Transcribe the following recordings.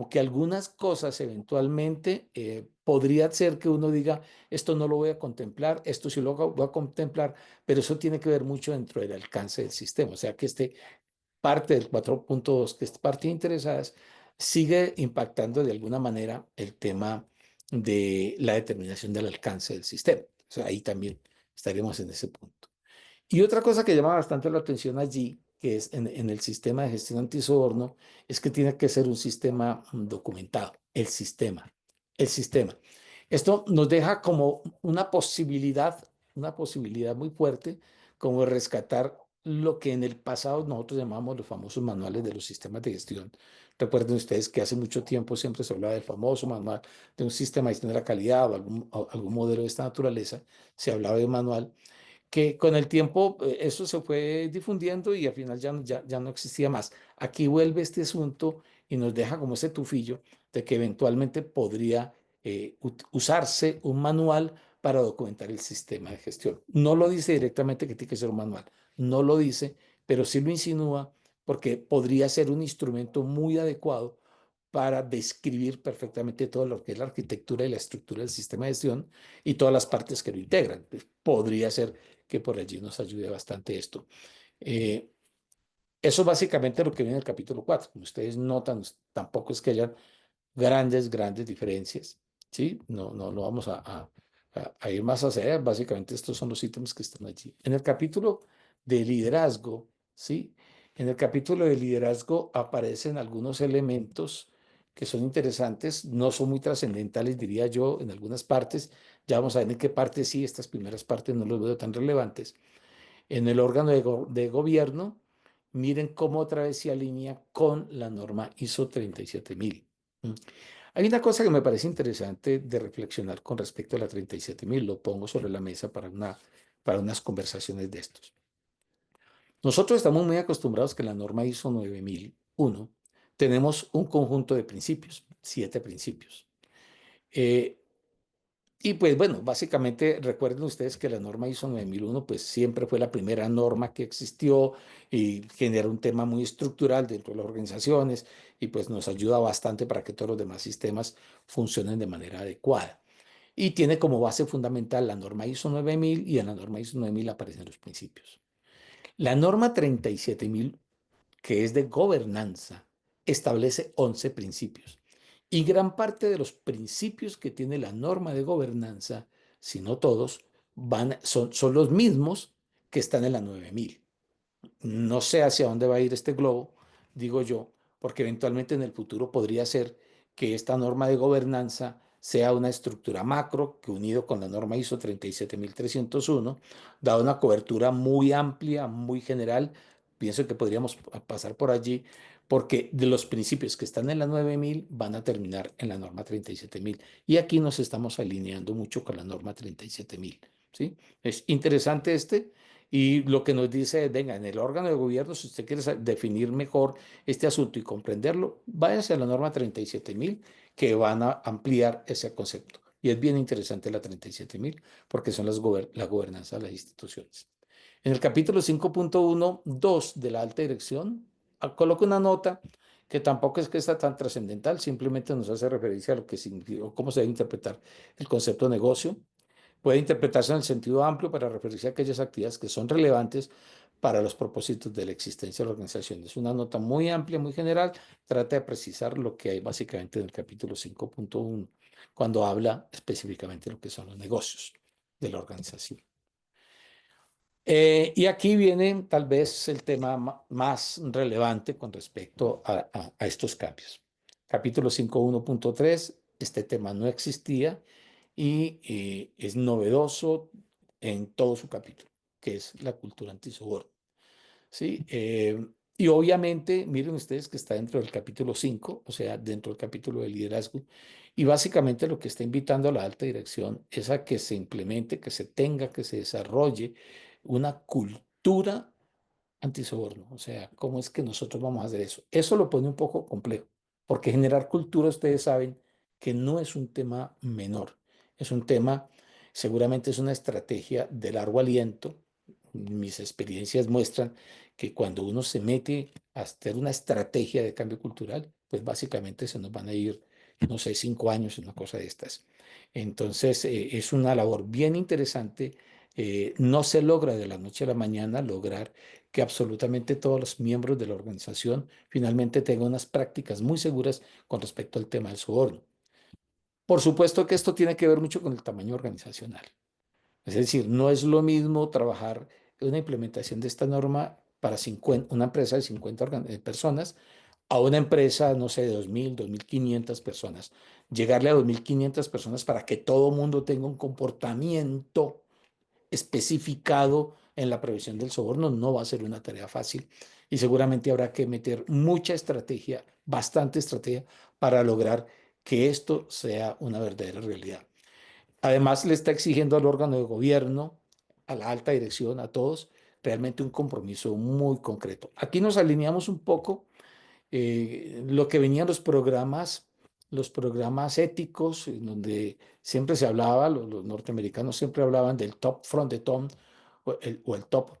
aunque algunas cosas eventualmente podría ser que uno diga, esto no lo voy a contemplar, esto sí lo voy a contemplar, pero eso tiene que ver mucho dentro del alcance del sistema. O sea, que este parte del 4.2, que es parte de interesadas, sigue impactando de alguna manera el tema de la determinación del alcance del sistema. O sea, ahí también estaremos en ese punto. Y otra cosa que llama bastante la atención allí, que es en el sistema de gestión antisoborno, es que tiene que ser un sistema documentado, el sistema. Esto nos deja como una posibilidad muy fuerte, como de rescatar lo que en el pasado nosotros llamamos los famosos manuales de los sistemas de gestión. Recuerden ustedes que hace mucho tiempo siempre se hablaba del famoso manual de un sistema de gestión de la calidad o algún modelo de esta naturaleza. Se hablaba de un manual que con el tiempo eso se fue difundiendo y al final ya no existía más. Aquí vuelve este asunto y nos deja como ese tufillo de que eventualmente podría usarse un manual para documentar el sistema de gestión. No lo dice directamente que tiene que ser un manual, no lo dice, pero sí lo insinúa porque podría ser un instrumento muy adecuado para describir perfectamente todo lo que es la arquitectura y la estructura del sistema de gestión y todas las partes que lo integran. Podría ser que por allí nos ayude bastante esto. Eh, Eso es básicamente lo que viene en el capítulo 4. Como ustedes notan, tampoco es que haya grandes diferencias, ¿sí? No vamos a ir más hacia allá. Básicamente estos son los ítems que están allí. En el capítulo de liderazgo, ¿sí? En el capítulo de liderazgo aparecen algunos elementos que son interesantes, no son muy trascendentales, diría yo, en algunas partes. Ya vamos a ver en qué partes sí, estas primeras partes no los veo tan relevantes. En el órgano de gobierno, miren cómo otra vez se alinea con la norma ISO 37000. ¿Mm? Hay una cosa que me parece interesante de reflexionar con respecto a la 37000, lo pongo sobre la mesa para unas conversaciones de estos. Nosotros estamos muy acostumbrados que en la norma ISO 9001 tenemos un conjunto de principios, 7 principios. Eh, Y pues bueno, básicamente recuerden ustedes que la norma ISO 9001 pues siempre fue la primera norma que existió y genera un tema muy estructural dentro de las organizaciones y pues nos ayuda bastante para que todos los demás sistemas funcionen de manera adecuada. Y tiene como base fundamental la norma ISO 9000 y en la norma ISO 9000 aparecen los principios. La norma 37000, que es de gobernanza, establece 11 principios. Y gran parte de los principios que tiene la norma de gobernanza, si no todos, son los mismos que están en la 9000. No sé hacia dónde va a ir este globo, digo yo, porque eventualmente en el futuro podría ser que esta norma de gobernanza sea una estructura macro que unido con la norma ISO 37301 da una cobertura muy amplia, muy general. Pienso que podríamos pasar por allí porque de los principios que están en la 9000 van a terminar en la norma 37000. Y aquí nos estamos alineando mucho con la norma 37000. ¿Sí? Es interesante este. Y lo que nos dice es, venga, en el órgano de gobierno, si usted quiere definir mejor este asunto y comprenderlo, váyase a la norma 37000 que van a ampliar ese concepto. Y es bien interesante la 37000 porque son la gobernanza de las instituciones. En el capítulo 5.1.2 de la alta dirección, coloca una nota que tampoco es que está tan trascendental, simplemente nos hace referencia a lo que significa o cómo se debe interpretar el concepto de negocio. Puede interpretarse en el sentido amplio para referirse a aquellas actividades que son relevantes para los propósitos de la existencia de la organización. Es una nota muy amplia, muy general, trata de precisar lo que hay básicamente en el capítulo 5.1, cuando habla específicamente de lo que son los negocios de la organización. Y aquí viene tal vez el tema más relevante con respecto a estos cambios. Capítulo 5.1.3, este tema no existía y es novedoso en todo su capítulo, que es la cultura antisoborno. ¿Sí? Y obviamente, miren ustedes que está dentro del capítulo 5, o sea, dentro del capítulo de liderazgo, y básicamente lo que está invitando a la alta dirección es a que se implemente, que se tenga, que se desarrolle una cultura antisoborno. O sea, ¿cómo es que nosotros vamos a hacer eso? Eso lo pone un poco complejo, porque generar cultura, ustedes saben que no es un tema menor, es un tema, seguramente es una estrategia de largo aliento, mis experiencias muestran que cuando uno se mete a hacer una estrategia de cambio cultural, pues básicamente se nos van a ir, no sé, 5 años, una cosa de estas. Entonces, es una labor bien interesante. No se logra de la noche a la mañana lograr que absolutamente todos los miembros de la organización finalmente tengan unas prácticas muy seguras con respecto al tema del soborno. Por supuesto que esto tiene que ver mucho con el tamaño organizacional. Es decir, no es lo mismo trabajar en una implementación de esta norma para 50 una empresa de 50 personas a una empresa, no sé, de 2.000, 2.500 personas. Llegarle a 2.500 personas para que todo mundo tenga un comportamiento especificado en la previsión del soborno no va a ser una tarea fácil y seguramente habrá que meter mucha estrategia, bastante estrategia, para lograr que esto sea una verdadera realidad. Además, le está exigiendo al órgano de gobierno, a la alta dirección, a todos, realmente un compromiso muy concreto. Aquí nos alineamos un poco lo que venían los programas éticos, en donde siempre se hablaba, los norteamericanos siempre hablaban del top from the top o el top,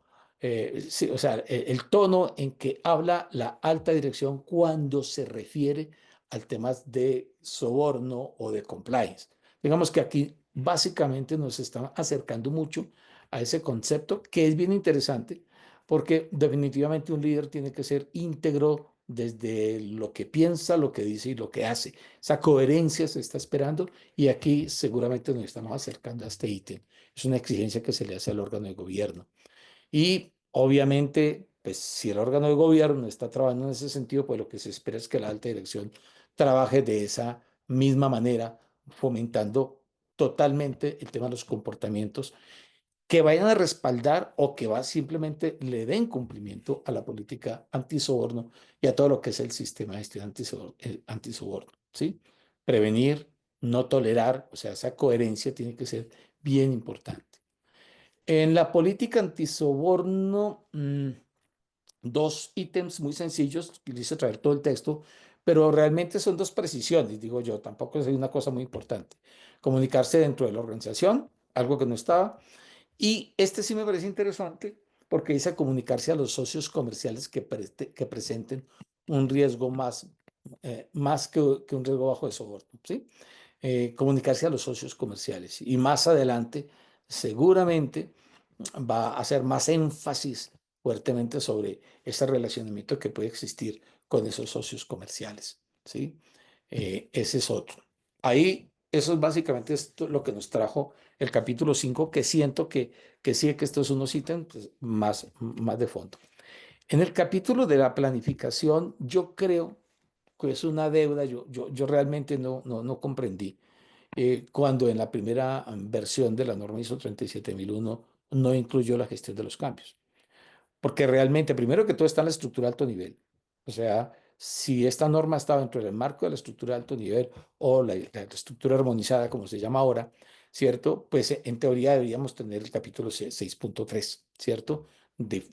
sí, o sea, el tono en que habla la alta dirección cuando se refiere al tema de soborno o de compliance. Digamos que aquí básicamente nos están acercando mucho a ese concepto que es bien interesante porque definitivamente un líder tiene que ser íntegro desde lo que piensa, lo que dice y lo que hace. Esa coherencia se está esperando y aquí seguramente nos estamos acercando a este ítem. Es una exigencia que se le hace al órgano de gobierno. Y obviamente, pues si el órgano de gobierno está trabajando en ese sentido, pues lo que se espera es que la alta dirección trabaje de esa misma manera, fomentando totalmente el tema de los comportamientos que vayan a respaldar o que va simplemente le den cumplimiento a la política antisoborno y a todo lo que es el sistema de gestión antisoborno, ¿sí? Prevenir, no tolerar, o sea, esa coherencia tiene que ser bien importante. En la política antisoborno, dos ítems muy sencillos, quise traer todo el texto, pero realmente son dos precisiones, digo yo, tampoco es una cosa muy importante. Comunicarse dentro de la organización, algo que no estaba, y este sí me parece interesante porque dice comunicarse a los socios comerciales que presenten un riesgo más que un riesgo bajo de soborno, ¿sí? Comunicarse a los socios comerciales. Y más adelante, seguramente va a hacer más énfasis fuertemente sobre ese relacionamiento que puede existir con esos socios comerciales, ¿sí? Ese es otro. Ahí, eso es básicamente esto, lo que nos trajo el capítulo 5 que siento que sí, que estos unos ítems pues, más de fondo. En el capítulo de la planificación, yo creo que es una deuda, yo realmente no comprendí cuando en la primera versión de la norma ISO 37001 no incluyó la gestión de los cambios. Porque realmente, primero que todo, está en la estructura de alto nivel. O sea, si esta norma estaba dentro del marco de la estructura de alto nivel o la estructura armonizada, como se llama ahora, ¿cierto? Pues en teoría deberíamos tener el capítulo 6.3, ¿cierto? De,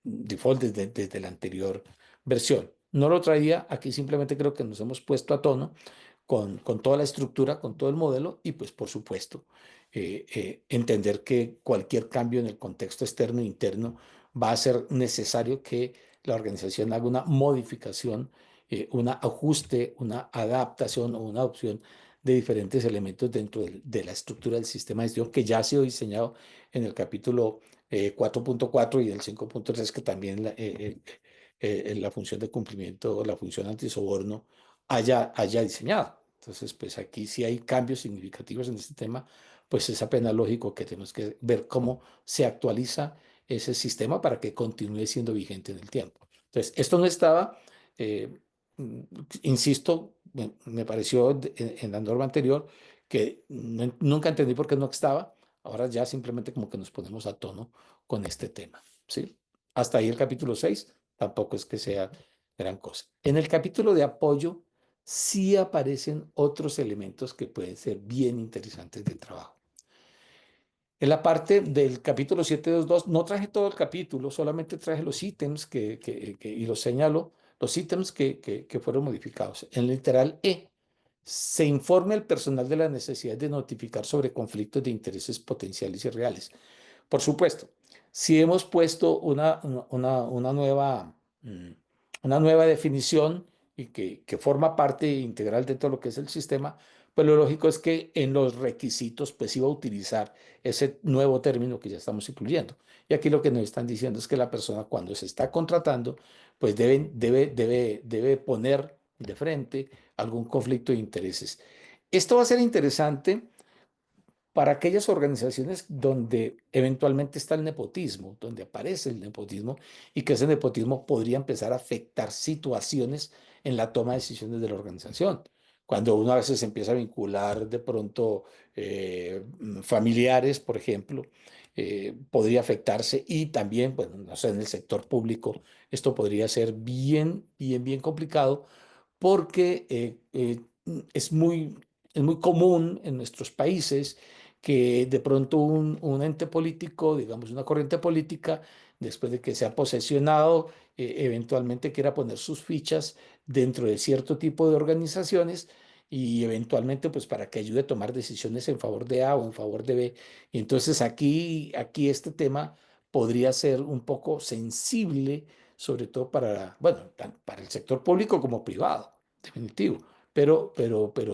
default desde la anterior versión. No lo traía, aquí simplemente creo que nos hemos puesto a tono con toda la estructura, con todo el modelo y pues por supuesto entender que cualquier cambio en el contexto externo e interno va a ser necesario que la organización haga una modificación, un ajuste, una adaptación o una opción de diferentes elementos dentro de la estructura del sistema de gestión que ya ha sido diseñado en el capítulo 4.4 y el 5.3 que también la función de cumplimiento, la función antisoborno haya diseñado. Entonces, pues aquí si hay cambios significativos en este tema, pues es apenas lógico que tenemos que ver cómo se actualiza ese sistema para que continúe siendo vigente en el tiempo. Entonces, esto no estaba, eh, insisto, me pareció en la norma anterior que nunca entendí por qué no estaba. Ahora ya simplemente como que nos ponemos a tono con este tema, ¿sí? Hasta ahí el capítulo 6 tampoco es que sea gran cosa. En el capítulo de apoyo sí aparecen otros elementos que pueden ser bien interesantes de trabajo. En la parte del capítulo 722, no traje todo el capítulo, solamente traje los ítems y los señalo, los ítems que fueron modificados. En el literal E, se informe al personal de la necesidad de notificar sobre conflictos de intereses potenciales y reales. Por supuesto, Si hemos puesto mm, una nueva definición y que forma parte integral de todo lo que es el sistema, pues lo lógico es que en los requisitos pues iba a utilizar ese nuevo término que ya estamos incluyendo. Y aquí lo que nos están diciendo es que la persona cuando se está contratando, pues debe poner de frente algún conflicto de intereses. Esto va a ser interesante para aquellas organizaciones donde eventualmente está el nepotismo, donde aparece el nepotismo y que ese nepotismo podría empezar a afectar situaciones en la toma de decisiones de la organización. Cuando uno a veces empieza a vincular de pronto familiares, por ejemplo, podría afectarse y también, bueno, no sé, en el sector público esto podría ser bien complicado porque es muy común en nuestros países que de pronto un ente político, digamos una corriente política, después de que se ha posesionado, eventualmente quiera poner sus fichas dentro de cierto tipo de organizaciones y eventualmente pues para que ayude a tomar decisiones en favor de A o en favor de B. Y entonces aquí este tema podría ser un poco sensible, sobre todo para, bueno, para el sector público como privado, definitivo. Pero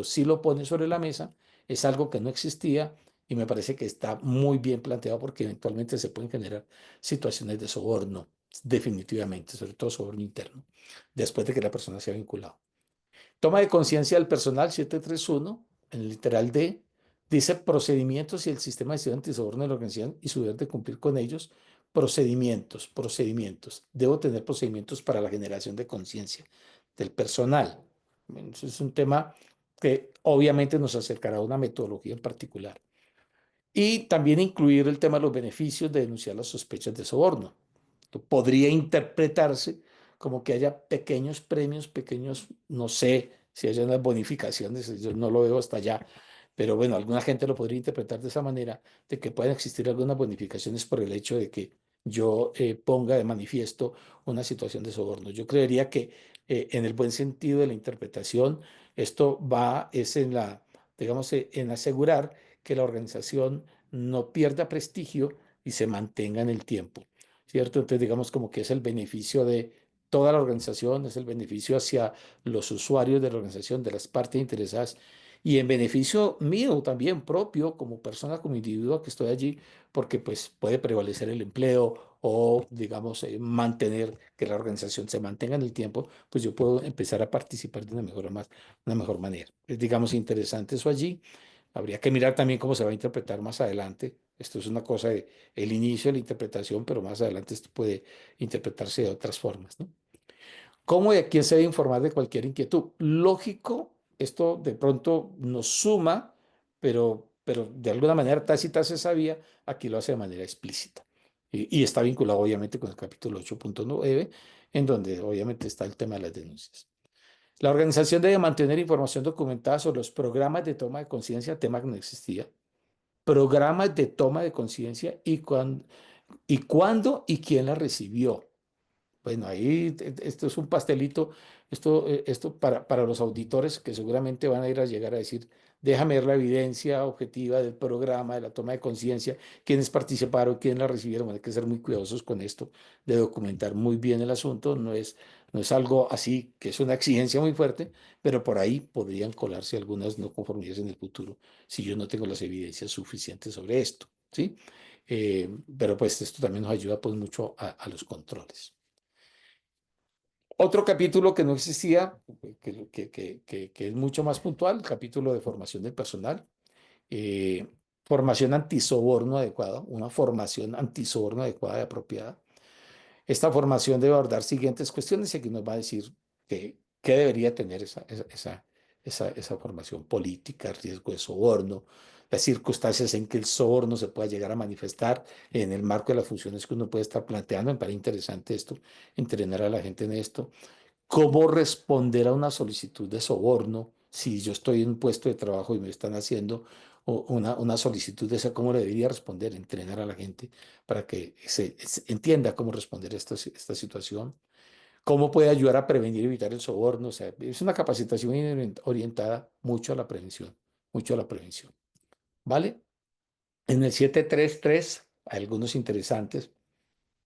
sí lo pone sobre la mesa, es algo que no existía y me parece que está muy bien planteado porque eventualmente se pueden generar situaciones de soborno, definitivamente, sobre todo soborno interno, después de que la persona se ha vinculado. Toma de conciencia del personal 731 en el literal D, dice procedimientos y el sistema de gestión antisoborno de la organización y su deber de cumplir con ellos. Procedimientos. Debo tener procedimientos para la generación de conciencia del personal. Bueno, eso es un tema que obviamente nos acercará a una metodología en particular. Y también incluir el tema de los beneficios de denunciar las sospechas de soborno. Podría interpretarse como que haya pequeños premios, pequeños, no sé si hay unas bonificaciones, yo no lo veo hasta allá, pero bueno, alguna gente lo podría interpretar de esa manera, de que pueden existir algunas bonificaciones por el hecho de que yo ponga de manifiesto una situación de soborno. Yo creería que en el buen sentido de la interpretación, esto es digamos, en asegurar que la organización no pierda prestigio y se mantenga en el tiempo. ¿Cierto? Entonces, digamos como que es el beneficio de toda la organización, es el beneficio hacia los usuarios de la organización, de las partes interesadas, y en beneficio mío también propio, como persona, como individuo que estoy allí, porque pues puede prevalecer el empleo o, digamos, mantener que la organización se mantenga en el tiempo, pues yo puedo empezar a participar de una mejor manera. Es, digamos, interesante eso allí. Habría que mirar también cómo se va a interpretar más adelante. Esto es una cosa de el inicio de la interpretación, pero más adelante esto puede interpretarse de otras formas, ¿no? ¿Cómo y a quién se debe informar de cualquier inquietud? Lógico, esto de pronto nos suma, pero de alguna manera tácita se sabía, aquí lo hace de manera explícita. Y está vinculado obviamente con el capítulo 8.9, en donde obviamente está el tema de las denuncias. La organización debe mantener información documentada sobre los programas de toma de conciencia, tema que no existía, programas de toma de conciencia y cuándo y quién la recibió. Bueno, ahí esto es un pastelito, esto para los auditores que seguramente van a ir a llegar a decir, déjame ver la evidencia objetiva del programa, de la toma de conciencia, quiénes participaron, quiénes la recibieron. Bueno, hay que ser muy cuidadosos con esto, de documentar muy bien el asunto. No es algo así, que es una exigencia muy fuerte, pero por ahí podrían colarse algunas no conformidades en el futuro si yo no tengo las evidencias suficientes sobre esto, ¿sí? Pero pues esto también nos ayuda pues mucho a los controles. Otro capítulo que no existía, que es mucho más puntual, el capítulo de formación del personal, eh, formación antisoborno adecuada, una formación antisoborno adecuada y apropiada. Esta formación debe abordar siguientes cuestiones y aquí nos va a decir qué debería tener esa formación política, riesgo de soborno, las circunstancias en que el soborno se pueda llegar a manifestar en el marco de las funciones que uno puede estar planteando. Me parece interesante esto, entrenar a la gente en esto. ¿Cómo responder a una solicitud de soborno? Si yo estoy en un puesto de trabajo y me están haciendo una solicitud de esa, ¿cómo le debería responder? Entrenar a la gente para que se entienda cómo responder a esta situación. ¿Cómo puede ayudar a prevenir y evitar el soborno? O sea, es una capacitación orientada mucho a la prevención, mucho a la prevención. ¿Vale? En el 733 hay algunos interesantes.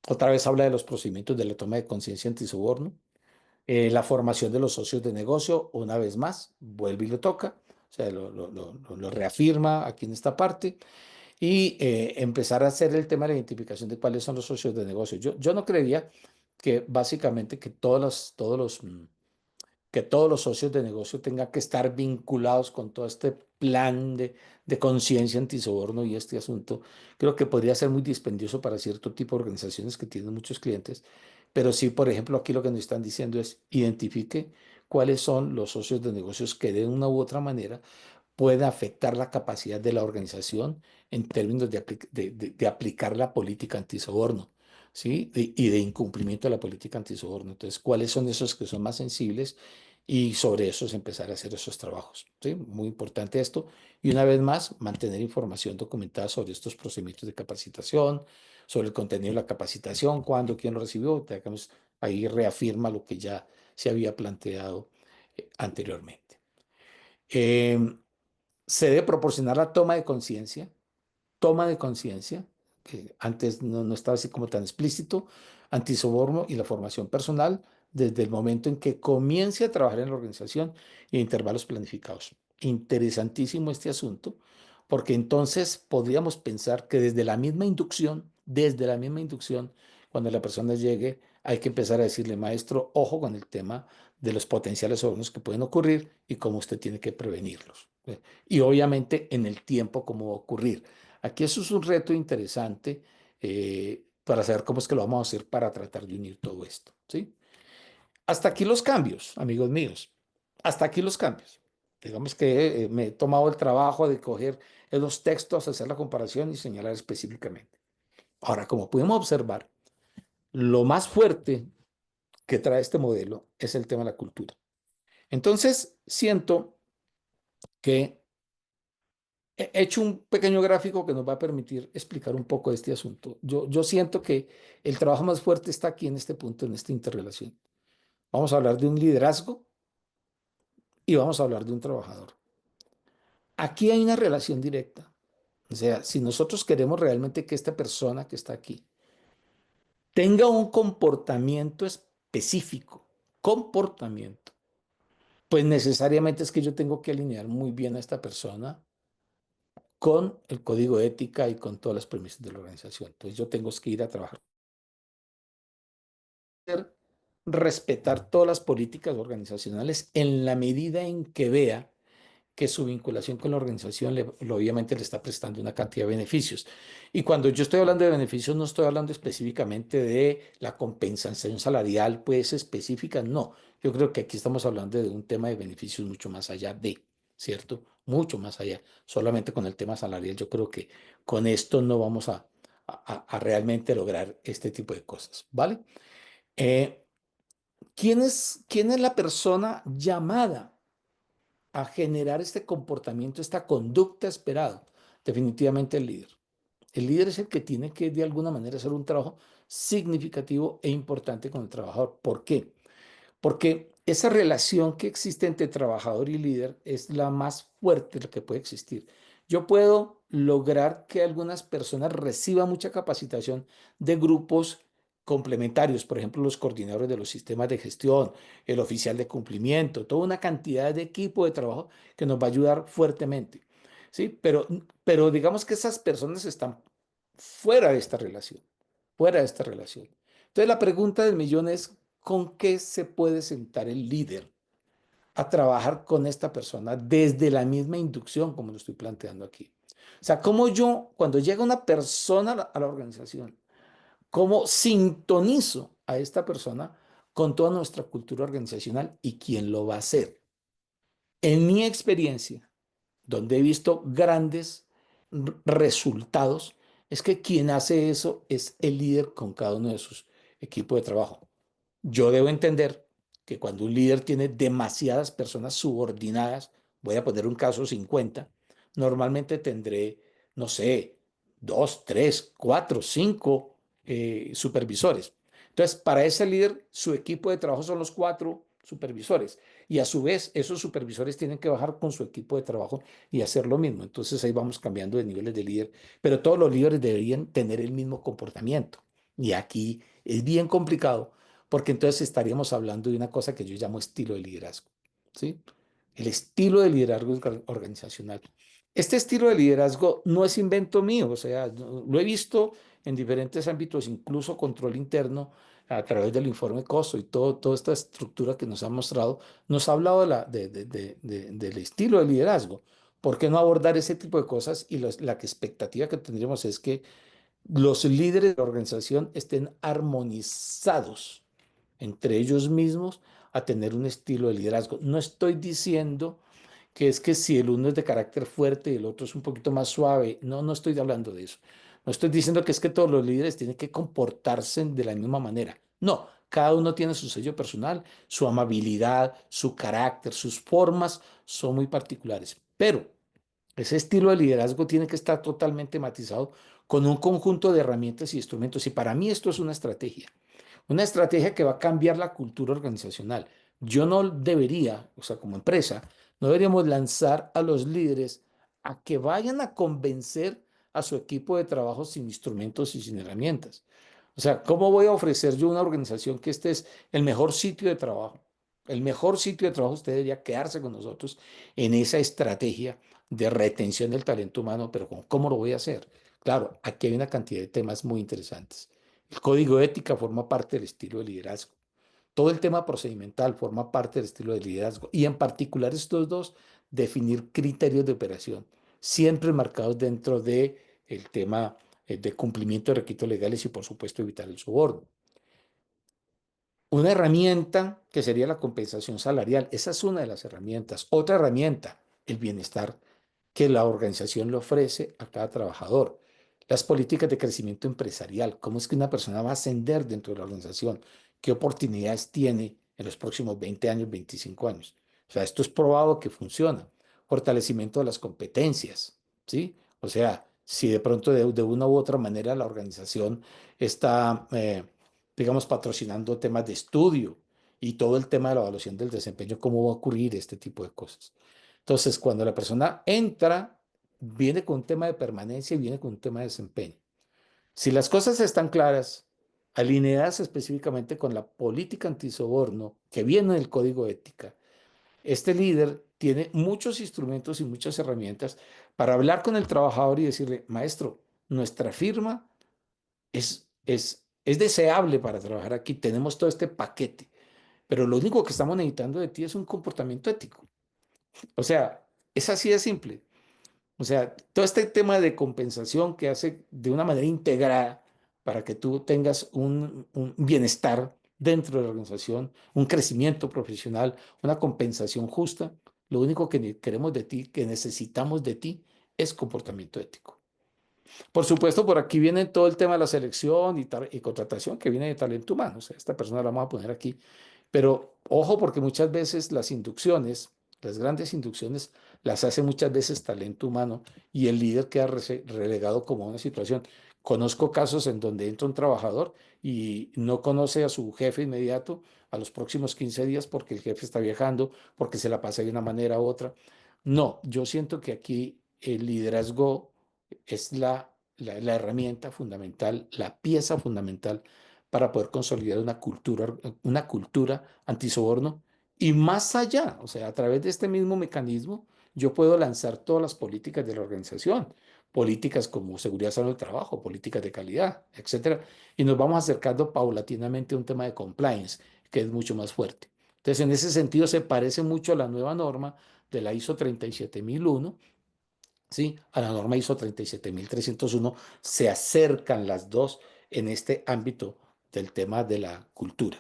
Otra vez habla de los procedimientos de la toma de conciencia antisoborno, la formación de los socios de negocio, una vez más, vuelve y lo toca, o sea, lo reafirma aquí en esta parte, y empezar a hacer el tema de la identificación de cuáles son los socios de negocio. Yo no creería que básicamente que que todos los socios de negocio tengan que estar vinculados con todo este plan de conciencia antisoborno y este asunto. Creo que podría ser muy dispendioso para cierto tipo de organizaciones que tienen muchos clientes, pero sí, por ejemplo, aquí lo que nos están diciendo es identifique cuáles son los socios de negocios que de una u otra manera puede afectar la capacidad de la organización en términos de aplicar la política antisoborno, ¿sí? Y de incumplimiento de la política antisoborno. Entonces, ¿cuáles son esos que son más sensibles? Y sobre esos empezar a hacer esos trabajos, ¿sí? Muy importante esto. Y una vez más, mantener información documentada sobre estos procedimientos de capacitación, sobre el contenido de la capacitación, cuándo, quién lo recibió. Digamos, ahí reafirma lo que ya se había planteado anteriormente. Em, Se debe proporcionar la toma de conciencia, que antes no estaba así como tan explícito, antisoborno y la formación personal desde el momento en que comience a trabajar en la organización y en intervalos planificados. Interesantísimo este asunto, porque entonces podríamos pensar que desde la misma inducción, cuando la persona llegue, hay que empezar a decirle, maestro, ojo con el tema de los potenciales sobornos que pueden ocurrir y cómo usted tiene que prevenirlos. Y obviamente en el tiempo cómo va a ocurrir. Aquí eso es un reto interesante para saber cómo es que lo vamos a hacer para tratar de unir todo esto, ¿sí? Hasta aquí los cambios, amigos míos. Hasta aquí los cambios. Digamos que me he tomado el trabajo de coger los textos, hacer la comparación y señalar específicamente. Ahora, como podemos observar, lo más fuerte que trae este modelo es el tema de la cultura. Entonces, siento que he hecho un pequeño gráfico que nos va a permitir explicar un poco de este asunto. Yo siento que el trabajo más fuerte está aquí en este punto, en esta interrelación. Vamos a hablar de un liderazgo y vamos a hablar de un trabajador. Aquí hay una relación directa. O sea, si nosotros queremos realmente que esta persona que está aquí tenga un comportamiento específico, comportamiento, pues necesariamente es que yo tengo que alinear muy bien a esta persona con el código de ética y con todas las premisas de la organización. Entonces yo tengo que ir a trabajar, respetar todas las políticas organizacionales en la medida en que vea que su vinculación con la organización obviamente le está prestando una cantidad de beneficios. Y cuando yo estoy hablando de beneficios, no estoy hablando específicamente de la compensación salarial, pues específica, no. Yo creo que aquí estamos hablando de un tema de beneficios mucho más allá de, ¿cierto? Mucho más allá. Solamente con el tema salarial, yo creo que con esto no vamos a realmente lograr este tipo de cosas, ¿vale? Eh, quién es la persona llamada a generar este comportamiento, esta conducta esperada? Definitivamente el líder. El líder es el que tiene que de alguna manera hacer un trabajo significativo e importante con el trabajador. ¿Por qué? Porque esa relación que existe entre trabajador y líder es la más fuerte que puede existir. Yo puedo lograr que algunas personas reciban mucha capacitación de grupos complementarios, por ejemplo, los coordinadores de los sistemas de gestión, el oficial de cumplimiento, toda una cantidad de equipo de trabajo que nos va a ayudar fuertemente. ¿Sí? Pero digamos que esas personas están fuera de esta relación, fuera de esta relación. Entonces la pregunta del millón es, ¿con qué se puede sentar el líder a trabajar con esta persona desde la misma inducción, como lo estoy planteando aquí? O sea, cómo yo, cuando llega una persona a la organización, cómo sintonizo a esta persona con toda nuestra cultura organizacional y quién lo va a hacer. En mi experiencia, donde he visto grandes resultados, es que quien hace eso es el líder con cada uno de sus equipos de trabajo. Yo debo entender que cuando un líder tiene demasiadas personas subordinadas, voy a poner un caso 50, normalmente tendré, no sé, dos, tres, cuatro, cinco supervisores. Entonces, para ese líder, su equipo de trabajo son los cuatro supervisores. Y a su vez, esos supervisores tienen que bajar con su equipo de trabajo y hacer lo mismo. Entonces, ahí vamos cambiando de niveles de líder, pero todos los líderes deberían tener el mismo comportamiento. Y aquí es bien complicado porque entonces estaríamos hablando de una cosa que yo llamo estilo de liderazgo, ¿sí? El estilo de liderazgo organizacional. Este estilo de liderazgo no es invento mío, o sea, lo he visto en diferentes ámbitos, incluso control interno a través del informe costo y toda esta estructura que nos ha mostrado, nos ha hablado del estilo de liderazgo. ¿Por qué no abordar ese tipo de cosas? Y la expectativa que tendríamos es que los líderes de la organización estén armonizados entre ellos mismos a tener un estilo de liderazgo. No estoy diciendo que es que si el uno es de carácter fuerte y el otro es un poquito más suave, no, no estoy hablando de eso. No estoy diciendo que es que todos los líderes tienen que comportarse de la misma manera. No, cada uno tiene su sello personal, su amabilidad, su carácter, sus formas son muy particulares. Pero ese estilo de liderazgo tiene que estar totalmente matizado con un conjunto de herramientas y instrumentos. Y para mí esto es una estrategia que va a cambiar la cultura organizacional. Yo no debería, o sea, como empresa, no deberíamos lanzar a los líderes a que vayan a convencer a su equipo de trabajo sin instrumentos y sin herramientas. O sea, ¿cómo voy a ofrecer yo una organización que este es el mejor sitio de trabajo? El mejor sitio de trabajo, usted debería quedarse con nosotros en esa estrategia de retención del talento humano, pero ¿cómo lo voy a hacer? Claro, aquí hay una cantidad de temas muy interesantes. El código de ética forma parte del estilo de liderazgo. Todo el tema procedimental forma parte del estilo de liderazgo. Y en particular estos dos, definir criterios de operación, siempre marcados dentro de el tema de cumplimiento de requisitos legales y por supuesto evitar el soborno. Una herramienta que sería la compensación salarial, esa es una de las herramientas. Otra herramienta, el bienestar que la organización le ofrece a cada trabajador. Las políticas de crecimiento empresarial, cómo es que una persona va a ascender dentro de la organización, qué oportunidades tiene en los próximos 20 años, 25 años. O sea, esto es probado que funciona. Fortalecimiento de las competencias, ¿sí? O sea, si de pronto de una u otra manera la organización está, digamos, patrocinando temas de estudio y todo el tema de la evaluación del desempeño, cómo va a ocurrir este tipo de cosas. Entonces, cuando la persona entra, viene con un tema de permanencia y viene con un tema de desempeño. Si las cosas están claras, alineadas específicamente con la política antisoborno que viene del código de ética, este líder tiene muchos instrumentos y muchas herramientas para hablar con el trabajador y decirle, maestro, nuestra firma es deseable para trabajar aquí, tenemos todo este paquete, pero lo único que estamos necesitando de ti es un comportamiento ético. O sea, es así de simple. O sea, todo este tema de compensación que hace de una manera integrada para que tú tengas un bienestar dentro de la organización, un crecimiento profesional, una compensación justa, lo único que queremos de ti, que necesitamos de ti, es comportamiento ético. Por supuesto, por aquí viene todo el tema de la selección y contratación que viene de talento humano. O sea, esta persona la vamos a poner aquí. Pero ojo, porque muchas veces las inducciones, las grandes inducciones, las hace muchas veces talento humano y el líder queda relegado como a una situación. Conozco casos en donde entra un trabajador y no conoce a su jefe inmediato a los próximos 15 días porque el jefe está viajando, porque se la pasa de una manera u otra. No, yo siento que aquí el liderazgo es la herramienta fundamental, la pieza fundamental para poder consolidar una cultura antisoborno y más allá, o sea, a través de este mismo mecanismo, yo puedo lanzar todas las políticas de la organización, políticas como seguridad, salud del trabajo, políticas de calidad, etcétera, y nos vamos acercando paulatinamente a un tema de compliance que es mucho más fuerte. Entonces, en ese sentido, se parece mucho a la nueva norma de la ISO 37001, ¿sí? A la norma ISO 37301 se acercan las dos en este ámbito del tema de la cultura.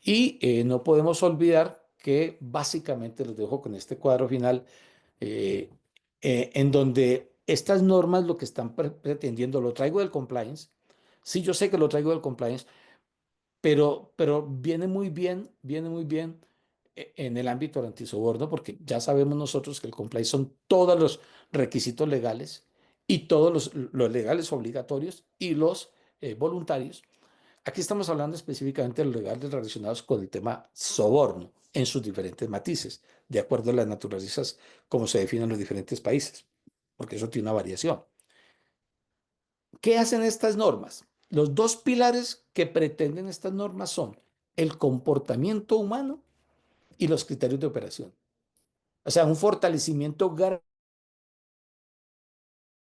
Y no podemos olvidar que básicamente los dejo con este cuadro final, eh, en donde estas normas lo que están pretendiendo, lo traigo del compliance, sí, yo sé que lo traigo del compliance, pero viene muy bien en el ámbito del antisoborno, porque ya sabemos nosotros que el compliance son todos los requisitos legales y todos los legales obligatorios y los voluntarios. Aquí estamos hablando específicamente de los legales relacionados con el tema soborno en sus diferentes matices, de acuerdo a las naturalezas como se definen en los diferentes países, porque eso tiene una variación. ¿Qué hacen estas normas? Los dos pilares que pretenden estas normas son el comportamiento humano y los criterios de operación. O sea, un fortalecimiento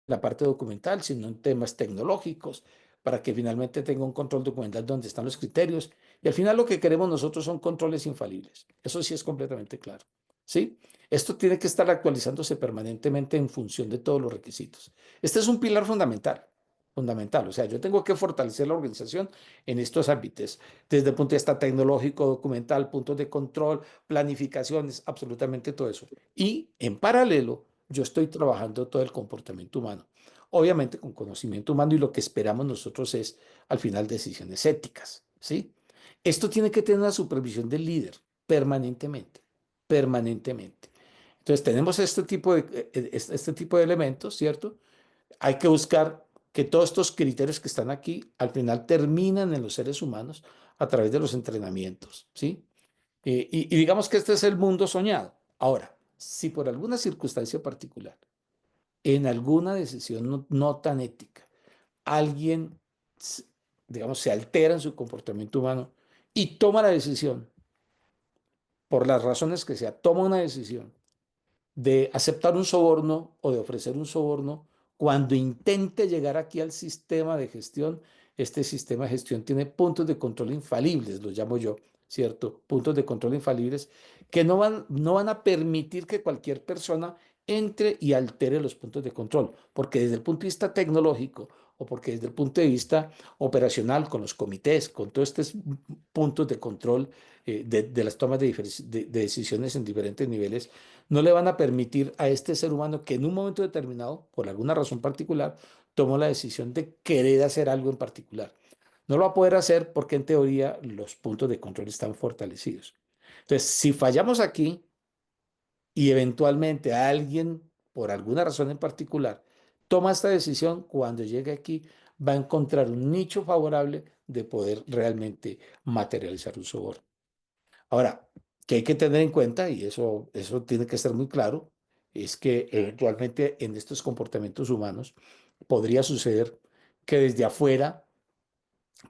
la parte documental, sino en temas tecnológicos, para que finalmente tenga un control documental donde están los criterios. Y al final lo que queremos nosotros son controles infalibles. Eso sí es completamente claro. ¿Sí? Esto tiene que estar actualizándose permanentemente en función de todos los requisitos. Este es un pilar fundamental. Fundamental. O sea, yo tengo que fortalecer la organización en estos ámbitos, desde el punto de vista tecnológico, documental, puntos de control, planificaciones, absolutamente todo eso. Y en paralelo, yo estoy trabajando todo el comportamiento humano. Obviamente con conocimiento humano y lo que esperamos nosotros es al final decisiones éticas, ¿sí? Esto tiene que tener una supervisión del líder permanentemente, permanentemente. Entonces tenemos este tipo de elementos, ¿cierto? Hay que buscar que todos estos criterios que están aquí al final terminan en los seres humanos a través de los entrenamientos, ¿sí? Y digamos que este es el mundo soñado. Ahora, si por alguna circunstancia particular, en alguna decisión no tan ética, alguien, digamos, se altera en su comportamiento humano y toma la decisión, por las razones que sea, toma una decisión de aceptar un soborno o de ofrecer un soborno, cuando intente llegar aquí al sistema de gestión, este sistema de gestión tiene puntos de control infalibles, los llamo yo, ¿cierto? Puntos de control infalibles que no van a permitir que cualquier persona entre y altere los puntos de control, porque desde el punto de vista tecnológico o porque desde el punto de vista operacional, con los comités, con todos estos puntos de control de las tomas de decisiones en diferentes niveles, no le van a permitir a este ser humano que en un momento determinado, por alguna razón particular, tomó la decisión de querer hacer algo en particular. No lo va a poder hacer porque en teoría los puntos de control están fortalecidos. Entonces, si fallamos aquí y eventualmente alguien, por alguna razón en particular, toma esta decisión, cuando llegue aquí va a encontrar un nicho favorable de poder realmente materializar un soborno. Ahora, que hay que tener en cuenta, y eso tiene que ser muy claro, es que eventualmente en estos comportamientos humanos podría suceder que desde afuera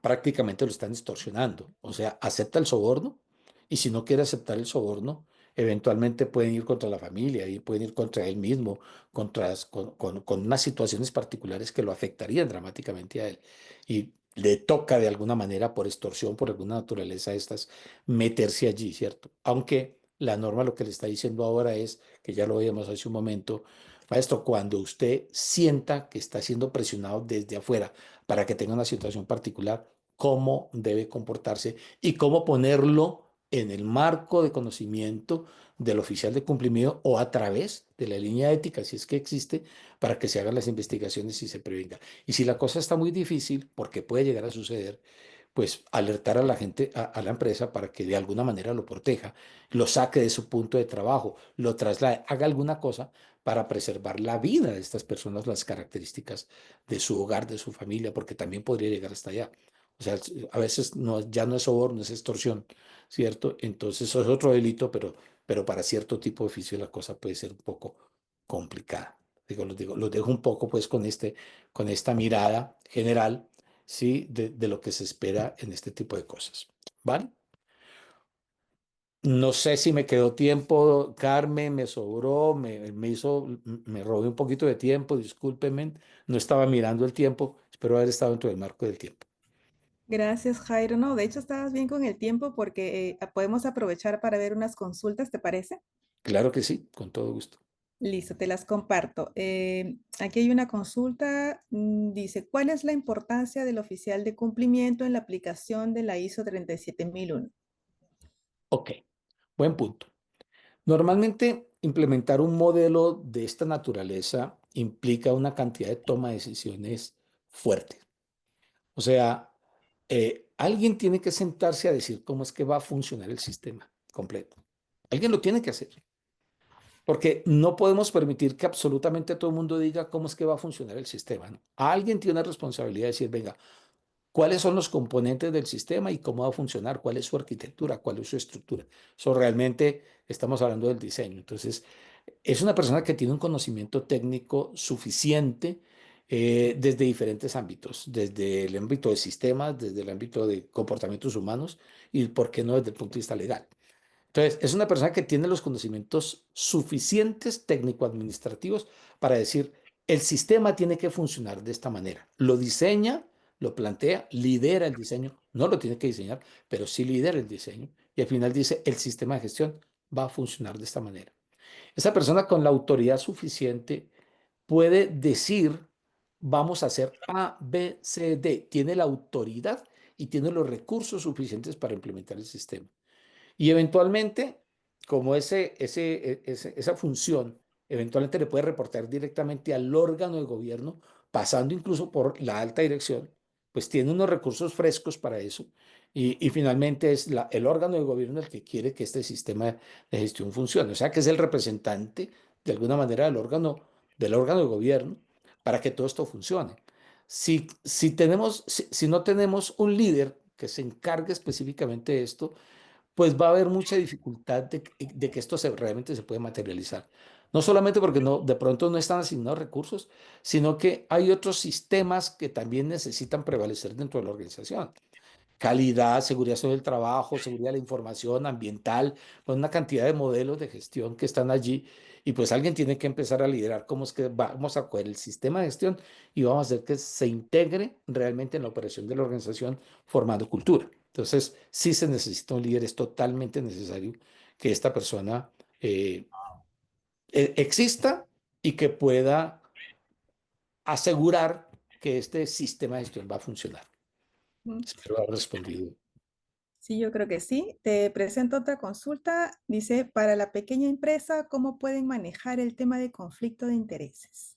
prácticamente lo están extorsionando. O sea, acepta el soborno y si no quiere aceptar el soborno, eventualmente pueden ir contra la familia y pueden ir contra él mismo, con unas situaciones particulares que lo afectarían dramáticamente a él. Y le toca de alguna manera, por extorsión, por alguna naturaleza de estas, meterse allí, ¿cierto? Aunque la norma lo que le está diciendo ahora es, que ya lo veíamos hace un momento, maestro, cuando usted sienta que está siendo presionado desde afuera, para que tenga una situación particular, cómo debe comportarse y cómo ponerlo en el marco de conocimiento del oficial de cumplimiento o a través de la línea ética, si es que existe, para que se hagan las investigaciones y se prevenga. Y si la cosa está muy difícil, porque puede llegar a suceder, pues alertar a la gente, a la empresa para que de alguna manera lo proteja, lo saque de su punto de trabajo, lo traslade, haga alguna cosa para preservar la vida de estas personas, las características de su hogar, de su familia, porque también podría llegar hasta allá. O sea, a veces no, ya no es soborno, es extorsión, ¿cierto? Entonces eso es otro delito, pero para cierto tipo de oficio la cosa puede ser un poco complicada. Los dejo un poco pues con esta mirada general, ¿sí? De lo que se espera en este tipo de cosas, ¿vale? No sé si me quedó tiempo, Carmen, me sobró, me robé un poquito de tiempo, discúlpenme, no estaba mirando el tiempo, espero haber estado dentro del marco del tiempo. Gracias, Jairo. No, de hecho estabas bien con el tiempo porque podemos aprovechar para ver unas consultas, ¿te parece? Claro que sí, con todo gusto. Listo, te las comparto. Aquí hay una consulta, dice, ¿cuál es la importancia del oficial de cumplimiento en la aplicación de la ISO 37001? Ok, buen punto. Normalmente implementar un modelo de esta naturaleza implica una cantidad de toma de decisiones fuerte. O sea, alguien tiene que sentarse a decir cómo es que va a funcionar el sistema completo. Alguien lo tiene que hacer. Porque no podemos permitir que absolutamente todo el mundo diga cómo es que va a funcionar el sistema, ¿no? Alguien tiene una responsabilidad de decir, venga, ¿cuáles son los componentes del sistema y cómo va a funcionar? ¿Cuál es su arquitectura? ¿Cuál es su estructura? Eso realmente estamos hablando del diseño. Entonces, es una persona que tiene un conocimiento técnico suficiente desde diferentes ámbitos, desde el ámbito de sistemas, desde el ámbito de comportamientos humanos y, ¿por qué no, desde el punto de vista legal? Entonces, es una persona que tiene los conocimientos suficientes técnico-administrativos para decir, el sistema tiene que funcionar de esta manera. Lo diseña, lo plantea, lidera el diseño, no lo tiene que diseñar, pero sí lidera el diseño. Y al final dice, el sistema de gestión va a funcionar de esta manera. Esa persona con la autoridad suficiente puede decir, vamos a hacer A, B, C, D. Tiene la autoridad y tiene los recursos suficientes para implementar el sistema. Y eventualmente, como esa función, eventualmente le puede reportar directamente al órgano de gobierno, pasando incluso por la alta dirección, pues tiene unos recursos frescos para eso. Y finalmente es el órgano de gobierno el que quiere que este sistema de gestión funcione. O sea, que es el representante, de alguna manera, del órgano de gobierno para que todo esto funcione. Si no tenemos un líder que se encargue específicamente de esto, pues va a haber mucha dificultad de que esto realmente se puede materializar. No solamente porque de pronto no están asignados recursos, sino que hay otros sistemas que también necesitan prevalecer dentro de la organización. Calidad, seguridad sobre el trabajo, seguridad de la información, ambiental, pues una cantidad de modelos de gestión que están allí y pues alguien tiene que empezar a liderar cómo es que vamos a coger el sistema de gestión y vamos a hacer que se integre realmente en la operación de la organización formando cultura. Entonces, sí se necesita un líder, es totalmente necesario que esta persona eh, exista y que pueda asegurar que este sistema de gestión va a funcionar. Mm. Espero haber respondido. Sí, yo creo que sí. Te presento otra consulta. Dice, para la pequeña empresa, ¿cómo pueden manejar el tema de conflicto de intereses?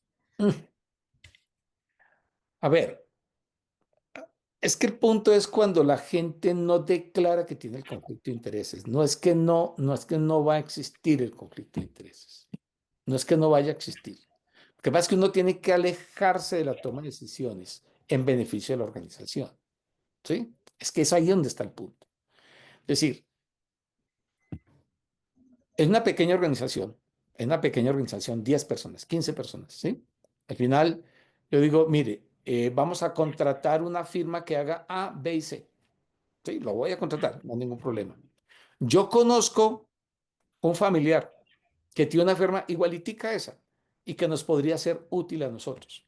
A ver, es que el punto es cuando la gente no declara que tiene el conflicto de intereses. No es que no va a existir el conflicto de intereses. No es que no vaya a existir. Lo que pasa es que uno tiene que alejarse de la toma de decisiones en beneficio de la organización. ¿Sí? Es que es ahí donde está el punto. Es decir, en una pequeña organización, 10 personas, 15 personas, ¿sí? Al final, yo digo, mire, vamos a contratar una firma que haga A, B y C. Sí, lo voy a contratar, no hay ningún problema. Yo conozco un familiar que tiene una firma igualitica a esa y que nos podría ser útil a nosotros.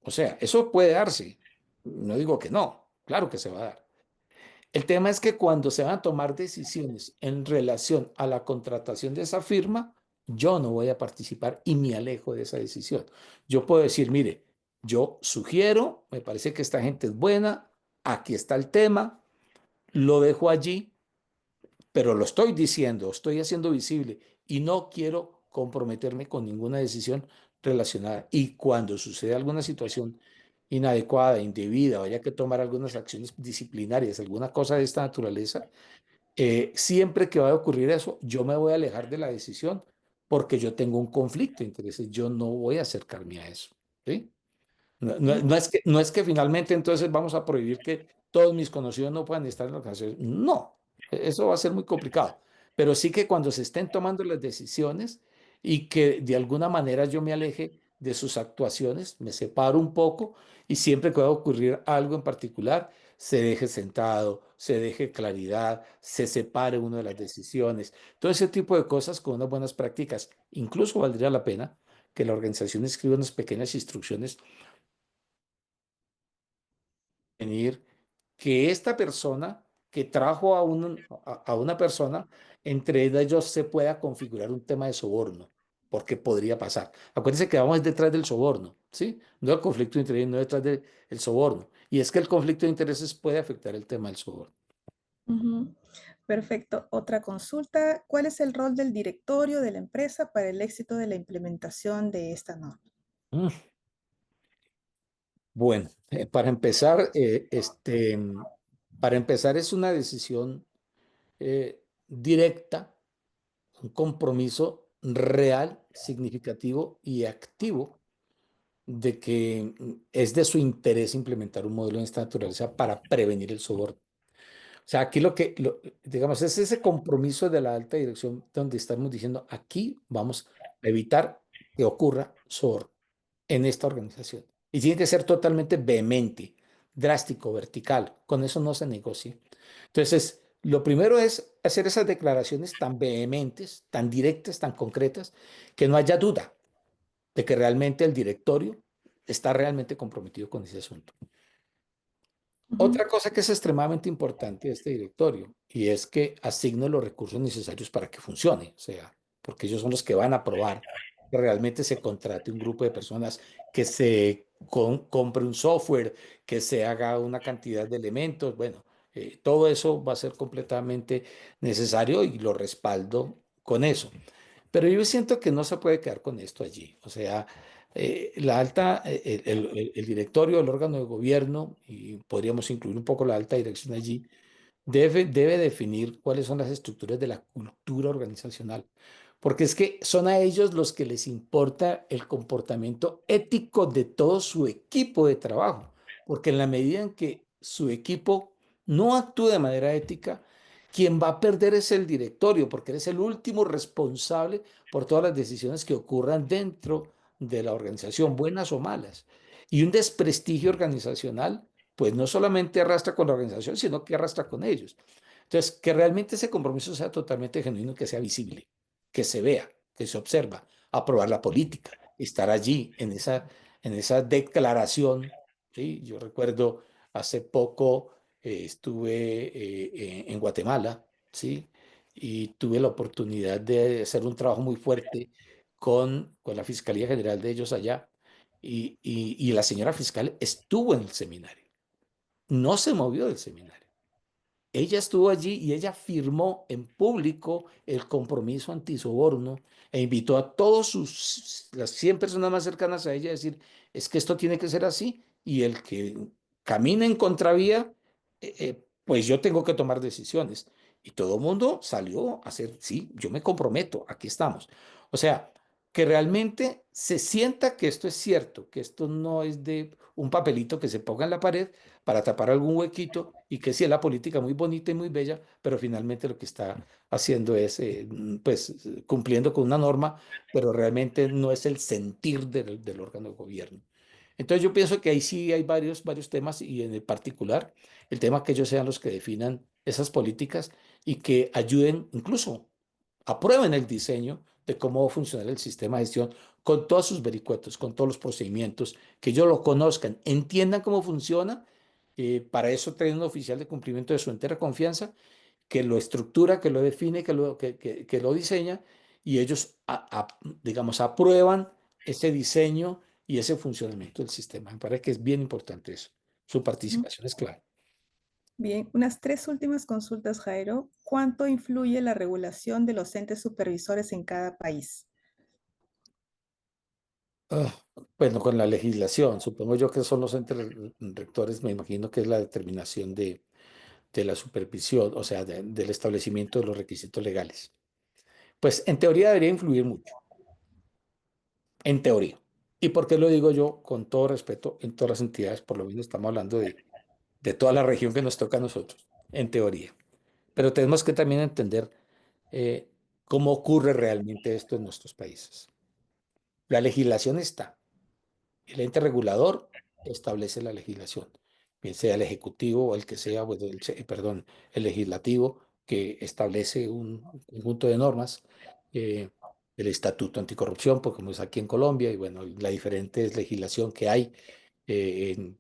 O sea, eso puede darse. No digo que no, claro que se va a dar. El tema es que cuando se van a tomar decisiones en relación a la contratación de esa firma, yo no voy a participar y me alejo de esa decisión. Yo puedo decir, mire, yo sugiero, me parece que esta gente es buena, aquí está el tema, lo dejo allí, pero lo estoy diciendo, estoy haciendo visible y no quiero comprometerme con ninguna decisión relacionada. Y cuando sucede alguna situación inadecuada, indebida, o haya que tomar algunas acciones disciplinarias, alguna cosa de esta naturaleza, siempre que vaya a ocurrir eso, yo me voy a alejar de la decisión porque yo tengo un conflicto de intereses, yo no voy a acercarme a eso. ¿Sí? No es que finalmente entonces vamos a prohibir que todos mis conocidos no puedan estar en la organización. No, eso va a ser muy complicado. Pero sí que cuando se estén tomando las decisiones y que de alguna manera yo me aleje de sus actuaciones, me separo un poco y siempre que va a ocurrir algo en particular, se deje sentado, se deje claridad, se separe uno de las decisiones. Todo ese tipo de cosas con unas buenas prácticas. Incluso valdría la pena que la organización escriba unas pequeñas instrucciones venir que esta persona que trajo a una persona, entre ellos se pueda configurar un tema de soborno, porque podría pasar. Acuérdense que vamos detrás del soborno, ¿sí? No el conflicto de intereses, no detrás del soborno. Y es que el conflicto de intereses puede afectar el tema del soborno. Ujú. Perfecto. Otra consulta. ¿Cuál es el rol del directorio de la empresa para el éxito de la implementación de esta norma? Mm, Bueno, para empezar es una decisión directa, un compromiso real, significativo y activo de que es de su interés implementar un modelo de esta naturaleza para prevenir el soborno. O sea, aquí digamos, es ese compromiso de la alta dirección donde estamos diciendo, aquí vamos a evitar que ocurra soborno en esta organización. Y tiene que ser totalmente vehemente, drástico, vertical. Con eso no se negocia. Entonces, lo primero es hacer esas declaraciones tan vehementes, tan directas, tan concretas, que no haya duda de que realmente el directorio está realmente comprometido con ese asunto. Ujú. Otra cosa que es extremadamente importante de este directorio y es que asigne los recursos necesarios para que funcione, o sea, porque ellos son los que van a aprobar que realmente se contrate un grupo de personas, que se compre un software, que se haga una cantidad de elementos. Bueno, todo eso va a ser completamente necesario y lo respaldo con eso. Pero yo siento que no se puede quedar con esto allí. O sea, la alta, el directorio, el órgano de gobierno, y podríamos incluir un poco la alta dirección allí, debe definir cuáles son las estructuras de la cultura organizacional, porque es que son a ellos los que les importa el comportamiento ético de todo su equipo de trabajo, porque en la medida en que su equipo no actúe de manera ética, quien va a perder es el directorio, porque eres el último responsable por todas las decisiones que ocurran dentro de la organización, buenas o malas. Y un desprestigio organizacional pues no solamente arrastra con la organización, sino que arrastra con ellos. Entonces, que realmente ese compromiso sea totalmente genuino, que sea visible, que se vea, que se observa, aprobar la política, estar allí en esa declaración. ¿Sí? Yo recuerdo hace poco estuve en Guatemala, ¿sí? Y tuve la oportunidad de hacer un trabajo muy fuerte con la Fiscalía General de ellos allá. Y la señora fiscal estuvo en el seminario, no se movió del seminario. Ella estuvo allí y ella firmó en público el compromiso antisoborno e invitó a todos las 100 personas más cercanas a ella a decir, es que esto tiene que ser así y el que camina en contravía, pues yo tengo que tomar decisiones. Y todo el mundo salió a hacer, sí, yo me comprometo, aquí estamos. O sea, que realmente se sienta que esto es cierto, que esto no es de un papelito que se ponga en la pared para tapar algún huequito y que sí es la política muy bonita y muy bella, pero finalmente lo que está haciendo es, pues, cumpliendo con una norma, pero realmente no es el sentir del órgano de gobierno. Entonces yo pienso que ahí sí hay varios temas y en el particular el tema que ellos sean los que definan esas políticas y que ayuden, incluso aprueben el diseño de cómo va a funcionar el sistema de gestión con todos sus vericuetos, con todos los procedimientos, que ellos lo conozcan, entiendan cómo funciona. Para eso traen un oficial de cumplimiento de su entera confianza, que lo estructura, que lo define, que lo diseña, y ellos, digamos, aprueban ese diseño y ese funcionamiento del sistema. Me parece que es bien importante eso. Su Ujú. participación es clave. Bien, unas tres últimas consultas, Jairo. ¿Cuánto influye la regulación de los entes supervisores en cada país? Ah, bueno, con la legislación, supongo yo que son los entes rectores, me imagino que es la determinación de la supervisión, o sea, del establecimiento de los requisitos legales. Pues en teoría debería influir mucho, en teoría. ¿Y por qué lo digo yo? Con todo respeto, en todas las entidades, por lo menos estamos hablando de toda la región que nos toca a nosotros, en teoría. Pero tenemos que también entender eh, cómo ocurre realmente esto en nuestros países. La legislación está. El ente regulador establece la legislación, bien sea el ejecutivo o el que sea, bueno, perdón, el legislativo que establece un conjunto de normas, eh, el estatuto anticorrupción, pues como es aquí en Colombia, y bueno, la diferente legislación que hay,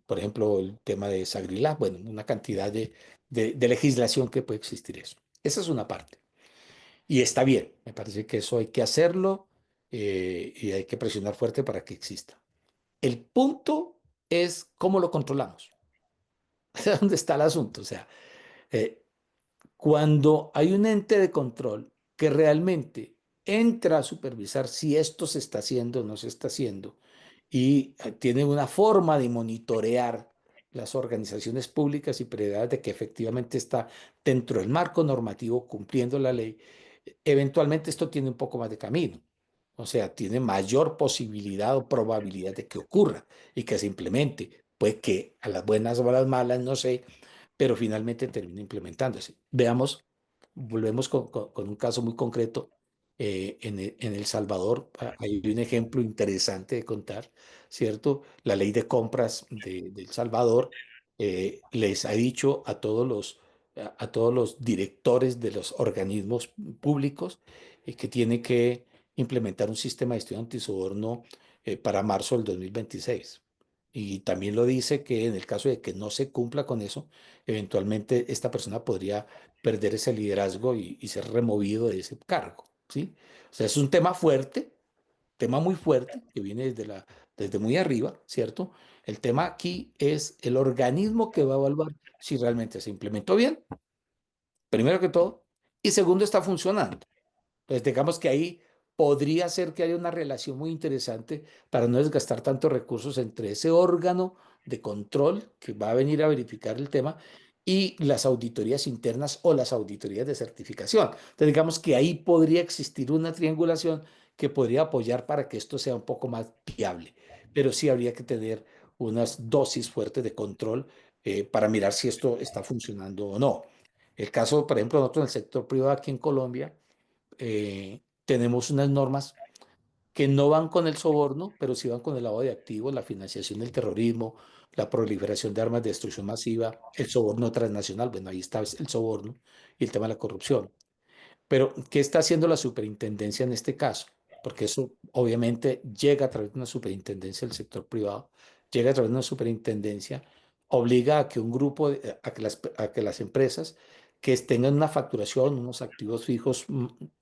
por ejemplo, el tema de Sagrilá, bueno, una cantidad de legislación que puede existir eso. Esa es una parte. Y está bien, me parece que eso hay que hacerlo y hay que presionar fuerte para que exista. El punto es cómo lo controlamos. Es donde está el asunto. O sea, eh, cuando hay un ente de control que realmente entra a supervisar si esto se está haciendo o no se está haciendo y tiene una forma de monitorear las organizaciones públicas y privadas de que efectivamente está dentro del marco normativo cumpliendo la ley, eventualmente esto tiene un poco más de camino. O sea, tiene mayor posibilidad o probabilidad de que ocurra y que se implemente. Puede que a las buenas o a las malas, no sé, pero finalmente termina implementándose. Veamos, volvemos con un caso muy concreto. En El Salvador hay un ejemplo interesante de contar, ¿cierto? La ley de compras de El Salvador les ha dicho a todos los directores de los organismos públicos que tiene que implementar un sistema de gestión antisoborno para marzo del 2026. Y también lo dice que en el caso de que no se cumpla con eso, eventualmente esta persona podría perder ese liderazgo y ser removido de ese cargo, ¿sí? O sea, es un tema muy fuerte, que viene desde muy arriba, ¿cierto? El tema aquí es el organismo que va a evaluar si realmente se implementó bien, primero que todo, y segundo, está funcionando. Pues digamos que ahí podría ser que haya una relación muy interesante para no desgastar tantos recursos entre ese órgano de control que va a venir a verificar el tema y las auditorías internas o las auditorías de certificación. Entonces digamos que ahí podría existir una triangulación que podría apoyar para que esto sea un poco más viable, pero sí habría que tener unas dosis fuertes de control para mirar si esto está funcionando o no. El caso, por ejemplo, nosotros en el sector privado aquí en Colombia, tenemos unas normas que no van con el soborno, pero sí van con el lavado de activos, la financiación del terrorismo, la proliferación de armas de destrucción masiva, el soborno transnacional, bueno, ahí está el soborno y el tema de la corrupción. Pero, ¿qué está haciendo la superintendencia en este caso? Porque eso obviamente llega a través de una superintendencia del sector privado, llega a través de una superintendencia, obliga a que un grupo, a que las empresas que tengan una facturación, unos activos fijos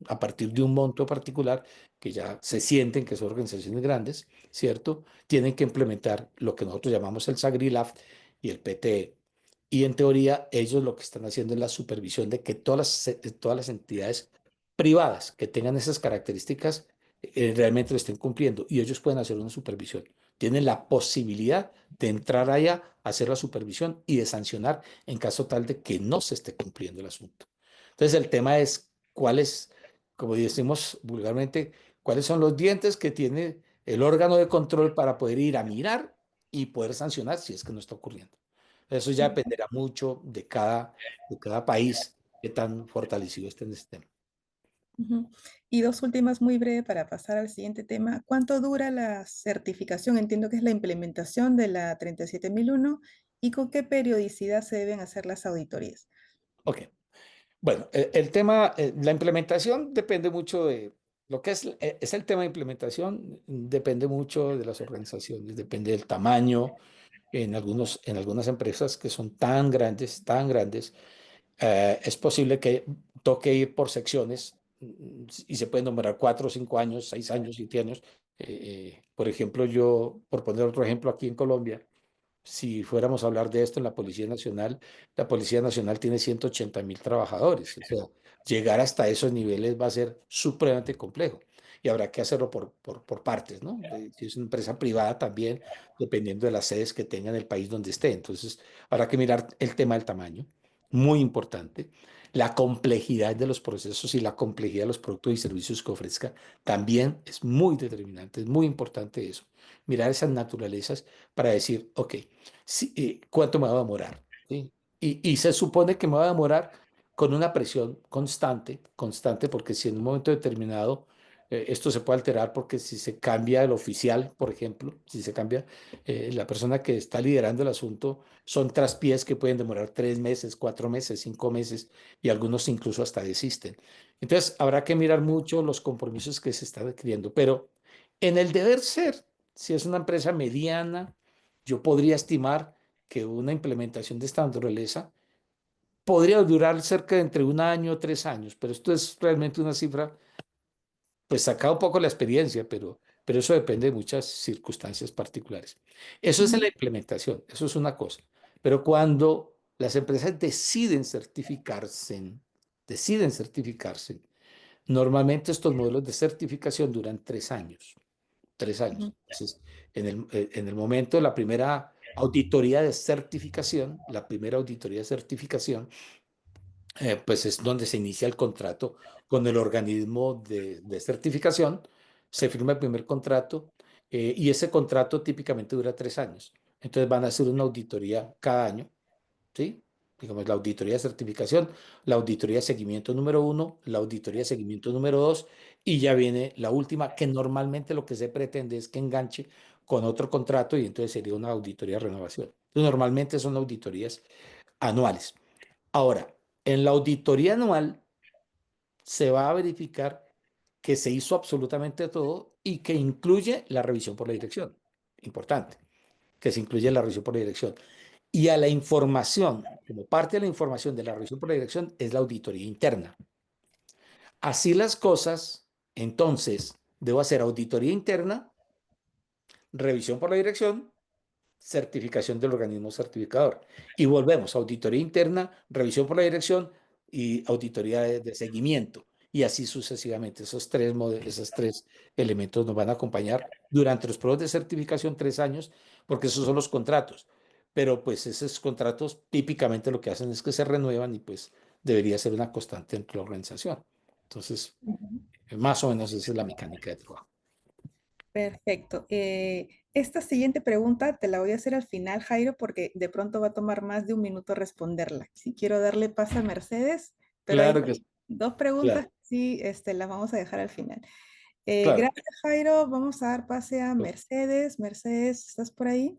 a partir de un monto particular, que ya se sienten que son organizaciones grandes, ¿cierto? Tienen que implementar lo que nosotros llamamos el SAGRILAF y el PTE. Y en teoría, ellos lo que están haciendo es la supervisión de que todas las entidades privadas que tengan esas características realmente lo estén cumpliendo y ellos pueden hacer una supervisión. Tienen la posibilidad de entrar allá, hacer la supervisión y de sancionar en caso tal de que no se esté cumpliendo el asunto. Entonces, el tema es cuáles, como decimos vulgarmente, cuáles son los dientes que tiene el órgano de control para poder ir a mirar y poder sancionar si es que no está ocurriendo. Eso ya dependerá mucho de cada país, qué tan fortalecido esté en este tema. Ujú. Y dos últimas muy breve para pasar al siguiente tema. ¿Cuánto dura la certificación? Entiendo que es la implementación de la 37001 y con qué periodicidad se deben hacer las auditorías. Ok, bueno, el tema, la implementación depende mucho de lo que es el tema de implementación, depende mucho de las organizaciones, depende del tamaño. En algunas empresas que son tan grandes, es posible que toque ir por secciones y se pueden nombrar 4, 5 años, 6 años, 7 años. Por ejemplo, yo, por poner otro ejemplo aquí en Colombia, si fuéramos a hablar de esto en la Policía Nacional tiene 180.000 trabajadores. O sea, llegar hasta esos niveles va a ser supremamente complejo y habrá que hacerlo por partes, ¿no? Si es una empresa privada también, dependiendo de las sedes que tenga en el país donde esté. Entonces, habrá que mirar el tema del tamaño, muy importante. La complejidad de los procesos y la complejidad de los productos y servicios que ofrezca también es muy determinante, es muy importante eso. Mirar esas naturalezas para decir, ok, sí, ¿cuánto me va a demorar? ¿Sí? Y se supone que me va a demorar con una presión constante, porque si en un momento determinado esto se puede alterar, porque si se cambia el oficial, por ejemplo, si se cambia la persona que está liderando el asunto, son traspiés que pueden demorar 3 meses, 4 meses, 5 meses, y algunos incluso hasta desisten. Entonces, habrá que mirar mucho los compromisos que se están adquiriendo, pero en el deber ser, si es una empresa mediana, yo podría estimar que una implementación de esta naturaleza podría durar cerca de entre 1 año, 3 años, pero esto es realmente una cifra, pues saca un poco la experiencia, pero eso depende de muchas circunstancias particulares. Eso es la Ujú, implementación, eso es una cosa. Pero cuando las empresas deciden certificarse, normalmente estos modelos de certificación duran 3 años. 3 años. ujú, Entonces, en el momento de la primera auditoría de certificación, pues es donde se inicia el contrato con el organismo de certificación, se firma el primer contrato y ese contrato típicamente dura 3 años. Entonces van a hacer una auditoría cada año, ¿sí? digamos, la auditoría de certificación, la auditoría de seguimiento número uno, la auditoría de seguimiento número dos, y ya viene la última, que normalmente lo que se pretende es que enganche con otro contrato y entonces sería una auditoría de renovación. Entonces, normalmente son auditorías anuales. Ahora, en la auditoría anual se va a verificar que se hizo absolutamente todo y que incluye la revisión por la dirección. Importante, que se incluye la revisión por la dirección. Y a la información, como parte de la información de la revisión por la dirección, es la auditoría interna. Así las cosas, entonces, debo hacer auditoría interna, revisión por la dirección, certificación del organismo certificador. Y volvemos, auditoría interna, revisión por la dirección y auditoría de seguimiento. Y así sucesivamente. Esos tres elementos nos van a acompañar durante los procesos de certificación 3 años, porque esos son los contratos. Pero pues esos contratos típicamente lo que hacen es que se renuevan y pues debería ser una constante entre la organización. Entonces, Ujú. más o menos esa es la mecánica de trabajo. Perfecto. Esta siguiente pregunta te la voy a hacer al final, Jairo, porque de pronto va a tomar más de un minuto responderla. Si quiero darle paso a Mercedes, pero hay Claro que sí, dos preguntas, claro, sí, las vamos a dejar al final. claro. Gracias, Jairo. Vamos a dar pase a Mercedes. Mercedes, ¿estás por ahí?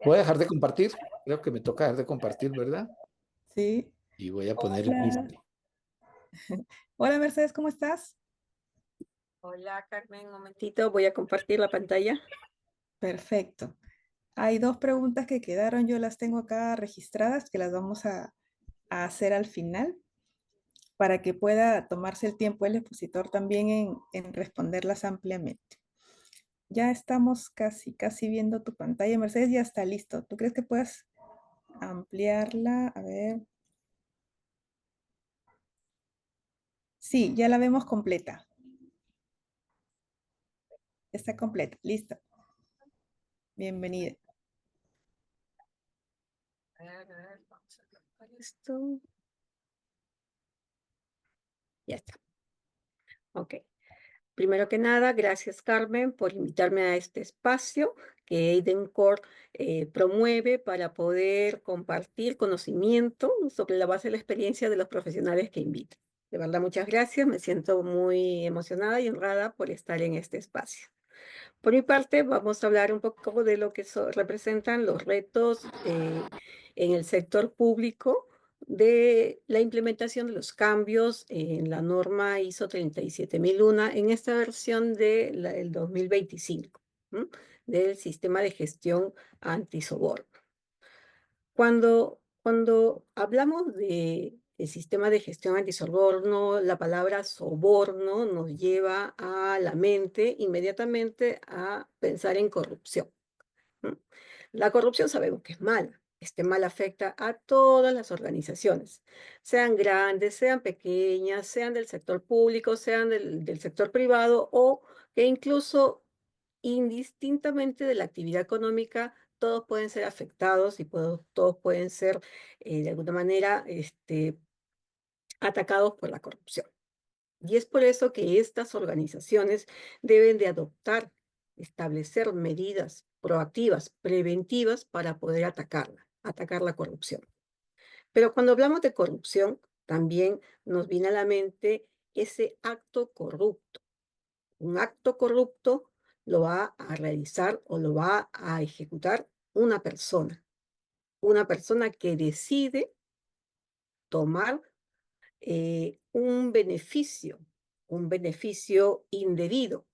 Voy a dejar de compartir. Creo que me toca dejar de compartir, ¿verdad? Sí. Y voy a poner Hola. listo. Hola, Mercedes, ¿cómo estás? Hola Carmen, un momentito, voy a compartir la pantalla. Perfecto. Hay dos preguntas que quedaron, yo las tengo acá registradas, que las vamos a hacer al final, para que pueda tomarse el tiempo el expositor también en responderlas ampliamente. Ya estamos casi viendo tu pantalla, Mercedes, ya está listo. ¿Tú crees que puedas ampliarla? A ver. Sí, ya la vemos completa. Está completa. Listo. Bienvenida. Vamos a colocar esto. Ya está. Ok. Primero que nada, gracias Carmen por invitarme a este espacio que Eidencore promueve para poder compartir conocimiento sobre la base de la experiencia de los profesionales que invito. De verdad, muchas gracias. Me siento muy emocionada y honrada por estar en este espacio. Por mi parte, vamos a hablar un poco de lo que representan los retos en el sector público de la implementación de los cambios en la norma ISO 37001 en esta versión del 2025, ¿m? Del sistema de gestión antisoborno. Cuando hablamos de sistema de gestión antisoborno, la palabra soborno nos lleva a la mente inmediatamente a pensar en corrupción. ¿M? La corrupción sabemos que es mala. Este mal afecta a todas las organizaciones, sean grandes, sean pequeñas, sean del sector público, sean del sector privado o que incluso indistintamente de la actividad económica, todos pueden ser afectados y todos pueden ser de alguna manera atacados por la corrupción. Y es por eso que estas organizaciones deben de establecer medidas proactivas, preventivas para poder atacar la corrupción. Pero cuando hablamos de corrupción, también nos viene a la mente ese acto corrupto. Un acto corrupto lo va a realizar o lo va a ejecutar una persona que decide tomar un beneficio indebido,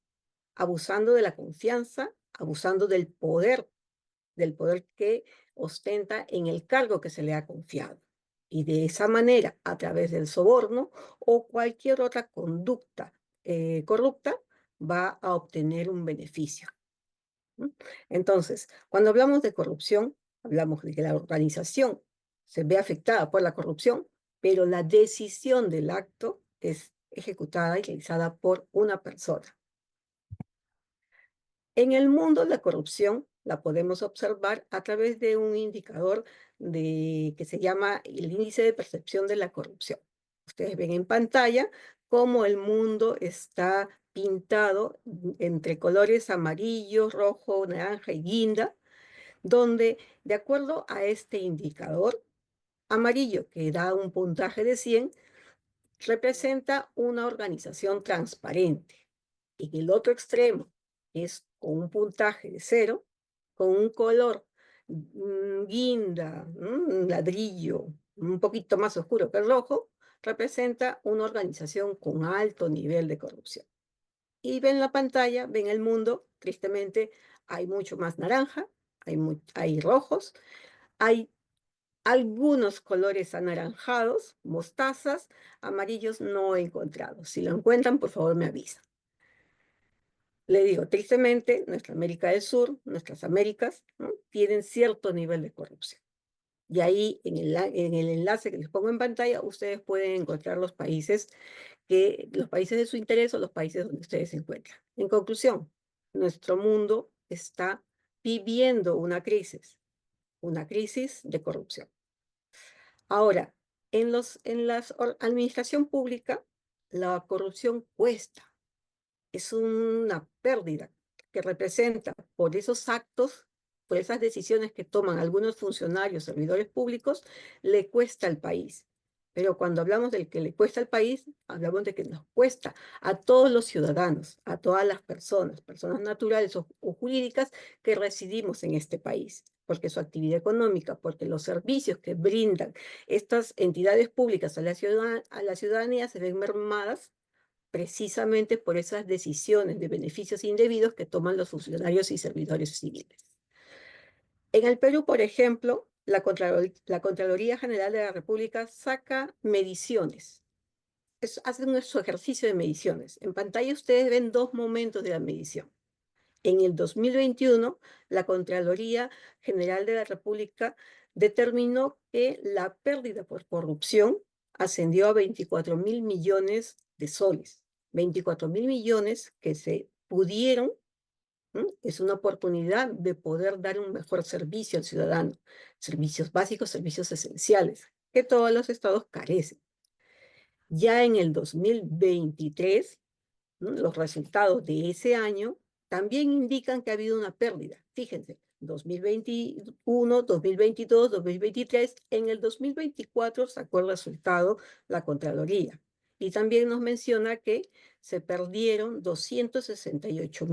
abusando de la confianza, abusando del poder que ostenta en el cargo que se le ha confiado. Y de esa manera, a través del soborno o cualquier otra conducta corrupta, va a obtener un beneficio. ¿M? Entonces, cuando hablamos de corrupción, hablamos de que la organización se ve afectada por la corrupción, pero la decisión del acto es ejecutada y realizada por una persona. En el mundo, la corrupción la podemos observar a través de un indicador que se llama el índice de percepción de la corrupción. Ustedes ven en pantalla cómo el mundo está pintado entre colores amarillo, rojo, naranja y guinda, donde de acuerdo a este indicador, amarillo, que da un puntaje de 100, representa una organización transparente. En el otro extremo, que es con un puntaje de 0, con un color guinda, ladrillo, un poquito más oscuro que el rojo, representa una organización con alto nivel de corrupción. Y ven la pantalla, ven el mundo, tristemente hay mucho más naranja, hay rojos, hay algunos colores anaranjados, mostazas, amarillos no he encontrado. Si lo encuentran, por favor me avisan. Le digo, tristemente, nuestra América del Sur, nuestras Américas, ¿no?, tienen cierto nivel de corrupción. Y ahí, en el enlace que les pongo en pantalla, ustedes pueden encontrar los países de su interés o los países donde ustedes se encuentran. En conclusión, nuestro mundo está viviendo una crisis de corrupción. Ahora, en la administración pública, la corrupción cuesta. Es una pérdida que representa por esos actos, por esas decisiones que toman algunos funcionarios, servidores públicos, le cuesta al país. Pero cuando hablamos del que le cuesta al país, hablamos de que nos cuesta a todos los ciudadanos, a todas las personas naturales o jurídicas que residimos en este país, porque su actividad económica, porque los servicios que brindan estas entidades públicas a la ciudadanía se ven mermadas precisamente por esas decisiones de beneficios indebidos que toman los funcionarios y servidores civiles. En el Perú, por ejemplo, la Contraloría General de la República saca mediciones. Hacen su ejercicio de mediciones. En pantalla ustedes ven 2 momentos de la medición. En el 2021, la Contraloría General de la República determinó que la pérdida por corrupción ascendió a 24.000 millones de soles. 24.000 millones que se pudieron, es una oportunidad de poder dar un mejor servicio al ciudadano. Servicios básicos, servicios esenciales, que todos los estados carecen. Ya en el 2023, los resultados de ese año también indican que ha habido una pérdida. Fíjense, 2021, 2022, 2023, en el 2024 sacó el resultado la Contraloría. Y también nos menciona que se perdieron 268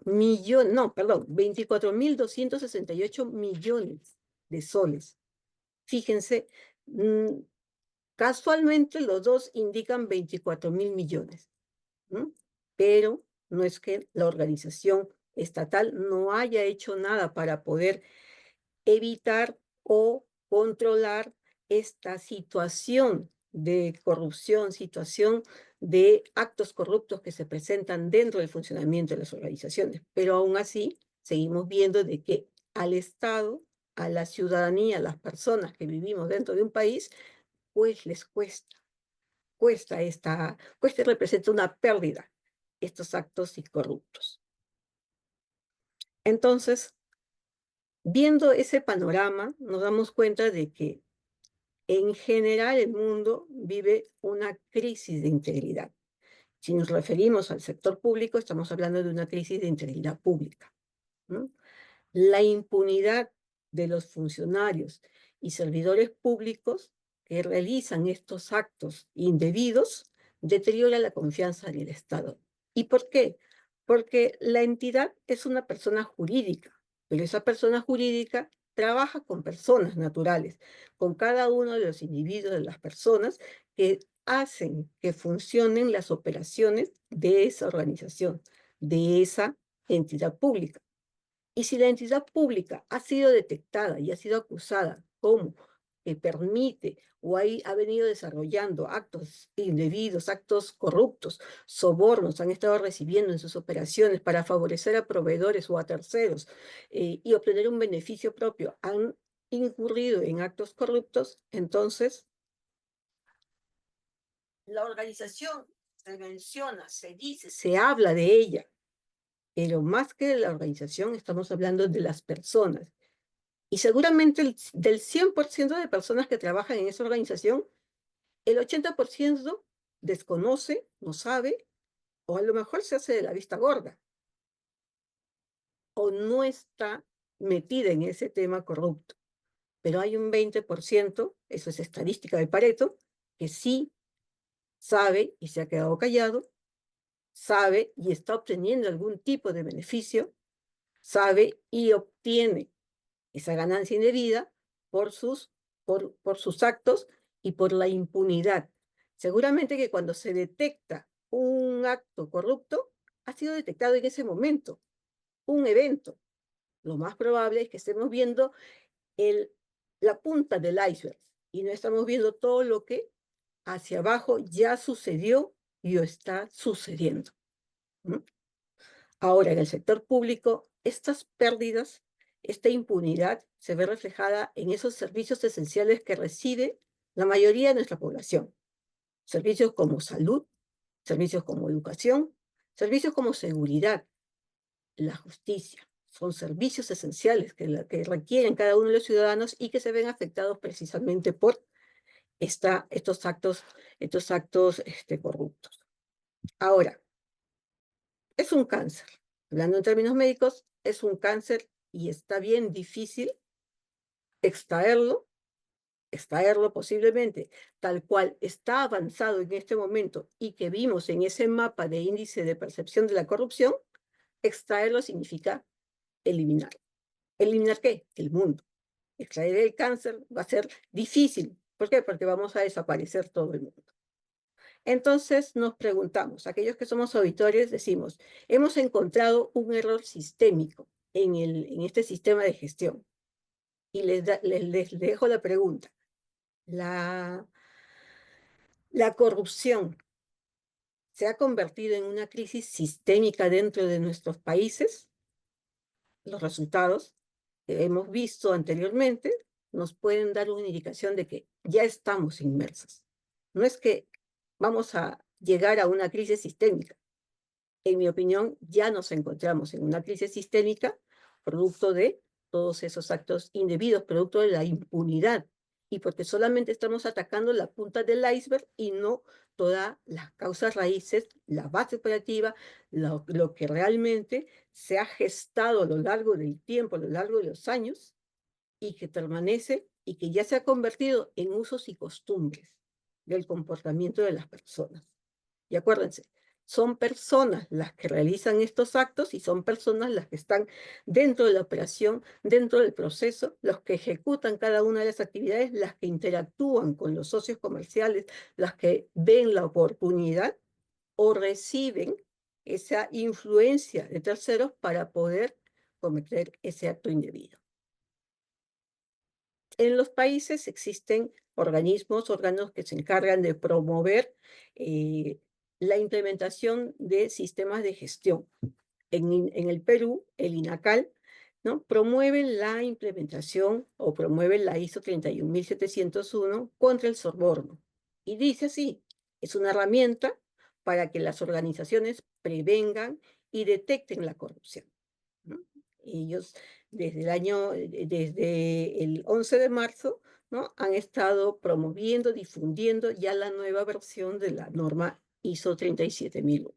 millones, no, perdón, 24.268 millones de soles. Fíjense, casualmente los dos indican 24.000 millones, pero no es que la organización estatal no haya hecho nada para poder evitar o controlar esta situación de corrupción, situación de actos corruptos que se presentan dentro del funcionamiento de las organizaciones. Pero aún así, seguimos viendo de que al Estado, a la ciudadanía, a las personas que vivimos dentro de un país, pues les cuesta y representa una pérdida estos actos corruptos. Entonces, viendo ese panorama, nos damos cuenta de que en general el mundo vive una crisis de integridad. Si nos referimos al sector público, estamos hablando de una crisis de integridad pública, ¿no? La impunidad de los funcionarios y servidores públicos que realizan estos actos indebidos deteriora la confianza en el Estado. ¿Y por qué? Porque la entidad es una persona jurídica, pero esa persona jurídica trabaja con personas naturales, con cada uno de los individuos de las personas que hacen que funcionen las operaciones de esa organización, de esa entidad pública. Y si la entidad pública ha sido detectada y ha sido acusada como que permite o ha venido desarrollando actos indebidos, actos corruptos, sobornos han estado recibiendo en sus operaciones para favorecer a proveedores o a terceros y obtener un beneficio propio, han incurrido en actos corruptos, entonces la organización se menciona, se dice, se habla de ella, pero más que de la organización estamos hablando de las personas. Y seguramente del 100% de personas que trabajan en esa organización, el 80% desconoce, no sabe, o a lo mejor se hace de la vista gorda, o no está metida en ese tema corrupto. Pero hay un 20%, eso es estadística de Pareto, que sí sabe y se ha quedado callado, sabe y está obteniendo algún tipo de beneficio, sabe y obtiene esa ganancia indebida por sus actos y por la impunidad. Seguramente que cuando se detecta un acto corrupto, ha sido detectado en ese momento, un evento. Lo más probable es que estemos viendo la punta del iceberg y no estamos viendo todo lo que hacia abajo ya sucedió y está sucediendo. ¿Mm? Ahora, en el sector público, estas pérdidas, esta impunidad se ve reflejada en esos servicios esenciales que recibe la mayoría de nuestra población. Servicios como salud, servicios como educación, servicios como seguridad, la justicia. Son servicios esenciales que requieren cada uno de los ciudadanos y que se ven afectados precisamente por estos actos corruptos. Ahora, es un cáncer. Hablando en términos médicos, es un cáncer y está bien difícil extraerlo posiblemente tal cual está avanzado en este momento y que vimos en ese mapa de índice de percepción de la corrupción. Extraerlo significa eliminar. ¿Eliminar qué? El mundo. Extraer el cáncer va a ser difícil. ¿Por qué? Porque vamos a desaparecer todo el mundo. Entonces nos preguntamos, aquellos que somos auditores decimos, hemos encontrado un error sistémico en este sistema de gestión. Y les dejo la pregunta. ¿La corrupción se ha convertido en una crisis sistémica dentro de nuestros países? Los resultados que hemos visto anteriormente nos pueden dar una indicación de que ya estamos inmersos. No es que vamos a llegar a una crisis sistémica. En mi opinión, ya nos encontramos en una crisis sistémica producto de todos esos actos indebidos, producto de la impunidad, y porque solamente estamos atacando la punta del iceberg y no todas las causas raíces, la base operativa, lo que realmente se ha gestado a lo largo del tiempo, a lo largo de los años, y que permanece y que ya se ha convertido en usos y costumbres del comportamiento de las personas. Y acuérdense, son personas las que realizan estos actos y son personas las que están dentro de la operación, dentro del proceso, los que ejecutan cada una de las actividades, las que interactúan con los socios comerciales, las que ven la oportunidad o reciben esa influencia de terceros para poder cometer ese acto indebido. En los países existen órganos que se encargan de promover la implementación de sistemas de gestión. En el Perú, el INACAL, ¿no?, promueve la implementación o promueve la ISO 31701 contra el soborno. Y dice así, es una herramienta para que las organizaciones prevengan y detecten la corrupción, ¿no? Ellos desde el 11 de marzo, ¿no?, han estado promoviendo, difundiendo ya la nueva versión de la norma ISO 37001.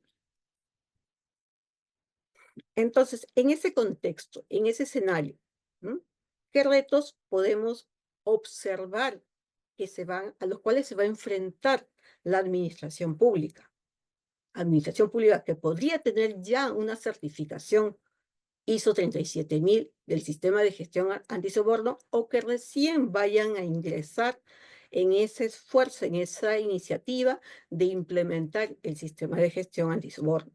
Entonces, en ese contexto, en ese escenario, ¿no?, ¿qué retos podemos observar a los cuales se va a enfrentar la administración pública? Administración pública que podría tener ya una certificación ISO 37000 del sistema de gestión antisoborno o que recién vayan a ingresar en ese esfuerzo, en esa iniciativa de implementar el sistema de gestión antisoborno.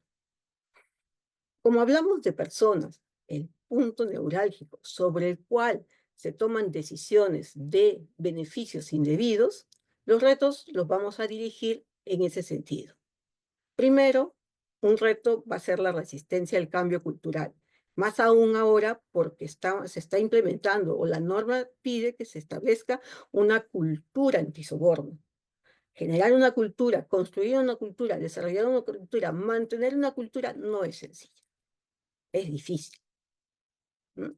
Como hablamos de personas, el punto neurálgico sobre el cual se toman decisiones de beneficios indebidos, los retos los vamos a dirigir en ese sentido. Primero, un reto va a ser la resistencia al cambio cultural, más aún ahora porque se está implementando o la norma pide que se establezca una cultura antisoborno. Generar una cultura, construir una cultura, desarrollar una cultura, mantener una cultura no es sencillo, es difícil.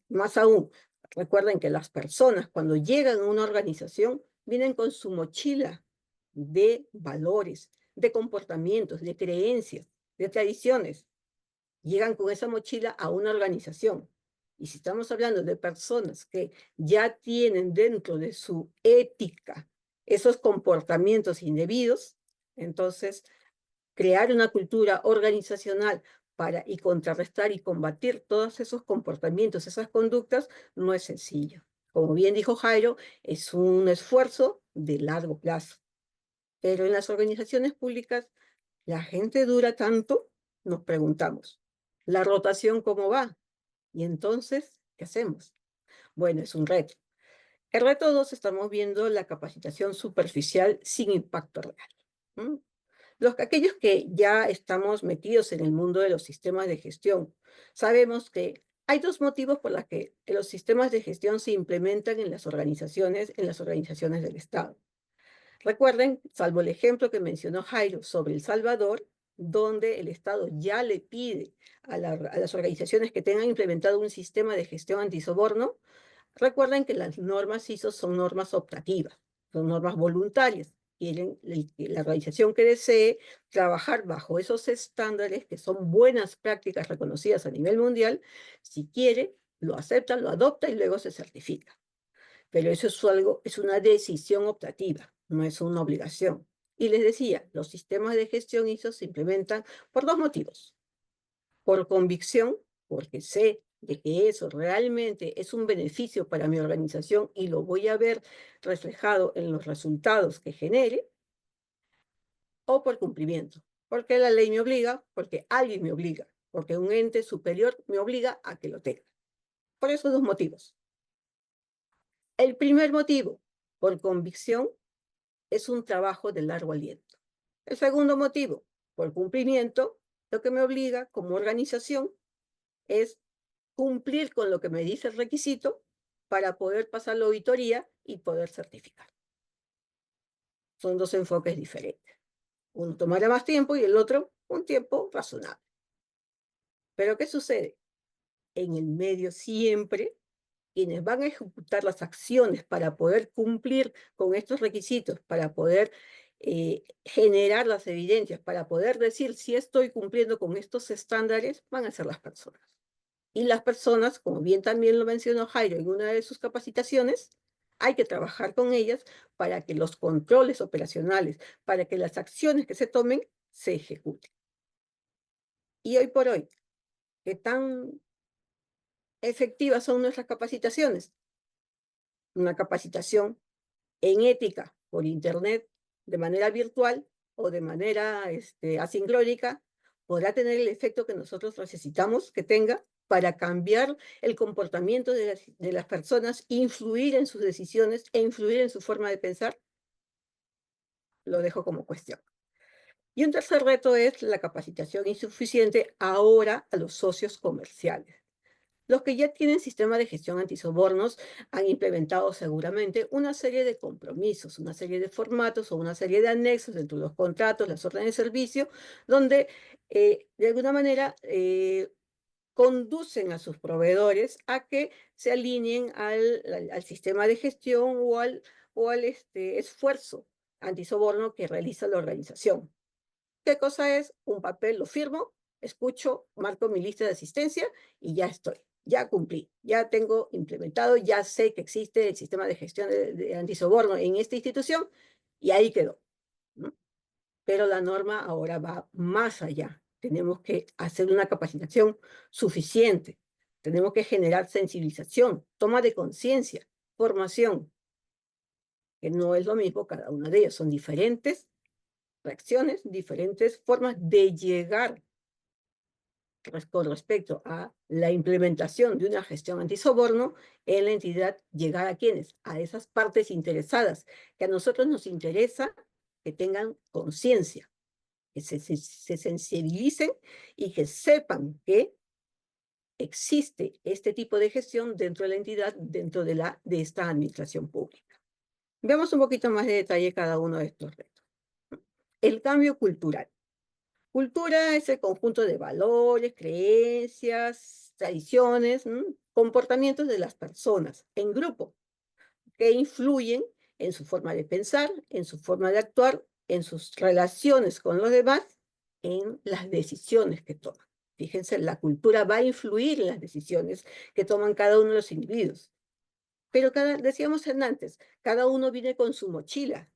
Más aún, recuerden que las personas cuando llegan a una organización vienen con su mochila de valores, de comportamientos, de creencias, de tradiciones. Llegan con esa mochila a una organización. Y si estamos hablando de personas que ya tienen dentro de su ética esos comportamientos indebidos, entonces crear una cultura organizacional y contrarrestar y combatir todos esos comportamientos, esas conductas, no es sencillo. Como bien dijo Jairo, es un esfuerzo de largo plazo. Pero en las organizaciones públicas, ¿la gente dura tanto? Nos preguntamos. ¿La rotación cómo va? Y entonces, ¿qué hacemos? Bueno, es un reto. El reto 2 estamos viendo la capacitación superficial sin impacto real. ¿Mm? Aquellos que ya estamos metidos en el mundo de los sistemas de gestión, sabemos que hay dos motivos por los que los sistemas de gestión se implementan en las organizaciones del Estado. Recuerden, salvo el ejemplo que mencionó Jairo sobre El Salvador, donde el Estado ya le pide a las organizaciones que tengan implementado un sistema de gestión antisoborno. Recuerden que las normas ISO son normas optativas, son normas voluntarias. Quieren la organización que desee trabajar bajo esos estándares, que son buenas prácticas reconocidas a nivel mundial, si quiere, lo acepta, lo adopta y luego se certifica. Pero eso es una decisión optativa, no es una obligación. Y les decía, los sistemas de gestión ISO se implementan por dos motivos. Por convicción, porque sé de que eso realmente es un beneficio para mi organización y lo voy a ver reflejado en los resultados que genere, o por cumplimiento, porque la ley me obliga, porque alguien me obliga, porque un ente superior me obliga a que lo tenga. Por esos dos motivos. El primer motivo, por convicción, es un trabajo de largo aliento. El segundo motivo, por cumplimiento, lo que me obliga como organización es cumplir con lo que me dice el requisito para poder pasar la auditoría y poder certificar. Son dos enfoques diferentes. Uno tomará más tiempo y el otro un tiempo razonable. Pero ¿qué sucede? En el medio siempre, quienes van a ejecutar las acciones para poder cumplir con estos requisitos, para poder generar las evidencias, para poder decir si estoy cumpliendo con estos estándares, van a ser las personas. Y las personas, como bien también lo mencionó Jairo en una de sus capacitaciones, hay que trabajar con ellas para que los controles operacionales, para que las acciones que se tomen, se ejecuten. Y hoy por hoy, ¿qué tan efectivas son nuestras capacitaciones? Una capacitación en ética por internet, de manera virtual o de manera asincrónica, podrá tener el efecto que nosotros necesitamos que tenga para cambiar el comportamiento de las personas, influir en sus decisiones e influir en su forma de pensar. Lo dejo como cuestión. Y un tercer reto es la capacitación insuficiente ahora a los socios comerciales. Los que ya tienen sistema de gestión antisobornos han implementado seguramente una serie de compromisos, una serie de formatos o una serie de anexos dentro de los contratos, las órdenes de servicio, donde de alguna manera conducen a sus proveedores a que se alineen al sistema de gestión o al esfuerzo antisoborno que realiza la organización. ¿Qué cosa es? Un papel, lo firmo, escucho, marco mi lista de asistencia y ya estoy, ya cumplí, ya tengo implementado, ya sé que existe el sistema de gestión de antisoborno en esta institución y ahí quedó, ¿no? Pero la norma ahora va más allá. Tenemos que hacer una capacitación suficiente, tenemos que generar sensibilización, toma de conciencia, formación, que no es lo mismo cada una de ellas, son diferentes reacciones, diferentes formas de llegar con respecto a la implementación de una gestión antisoborno en la entidad, llegar a quienes, a esas partes interesadas, que a nosotros nos interesa que tengan conciencia, que se sensibilicen y que sepan que existe este tipo de gestión dentro de la entidad, dentro de esta administración pública. Veamos un poquito más de detalle cada uno de estos retos. El cambio cultural. Cultura es el conjunto de valores, creencias, tradiciones, comportamientos de las personas en grupo que influyen en su forma de pensar, en su forma de actuar, en sus relaciones con los demás, en las decisiones que toman. Fíjense, la cultura va a influir en las decisiones que toman cada uno de los individuos. Pero decíamos antes, cada uno viene con su mochila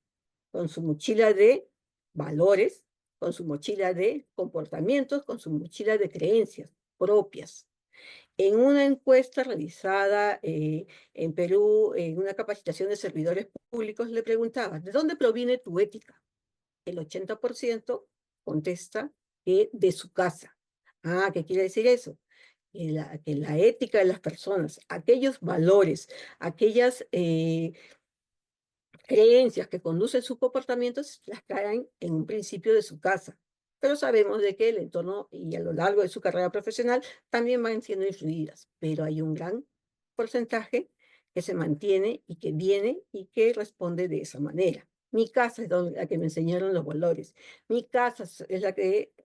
de valores, con su mochila de comportamientos, con su mochila de creencias propias. En una encuesta realizada en Perú, en una capacitación de servidores públicos, le preguntaban, ¿de dónde proviene tu ética? El 80% contesta que de su casa. Ah, ¿qué quiere decir eso? Que la ética de las personas, aquellos valores, aquellas creencias que conducen sus comportamientos, las traen en un principio de su casa. Pero sabemos de que el entorno y a lo largo de su carrera profesional también van siendo influidas. Pero hay un gran porcentaje que se mantiene y que viene y que responde de esa manera. Mi casa es la que me enseñaron los valores. Mi casa es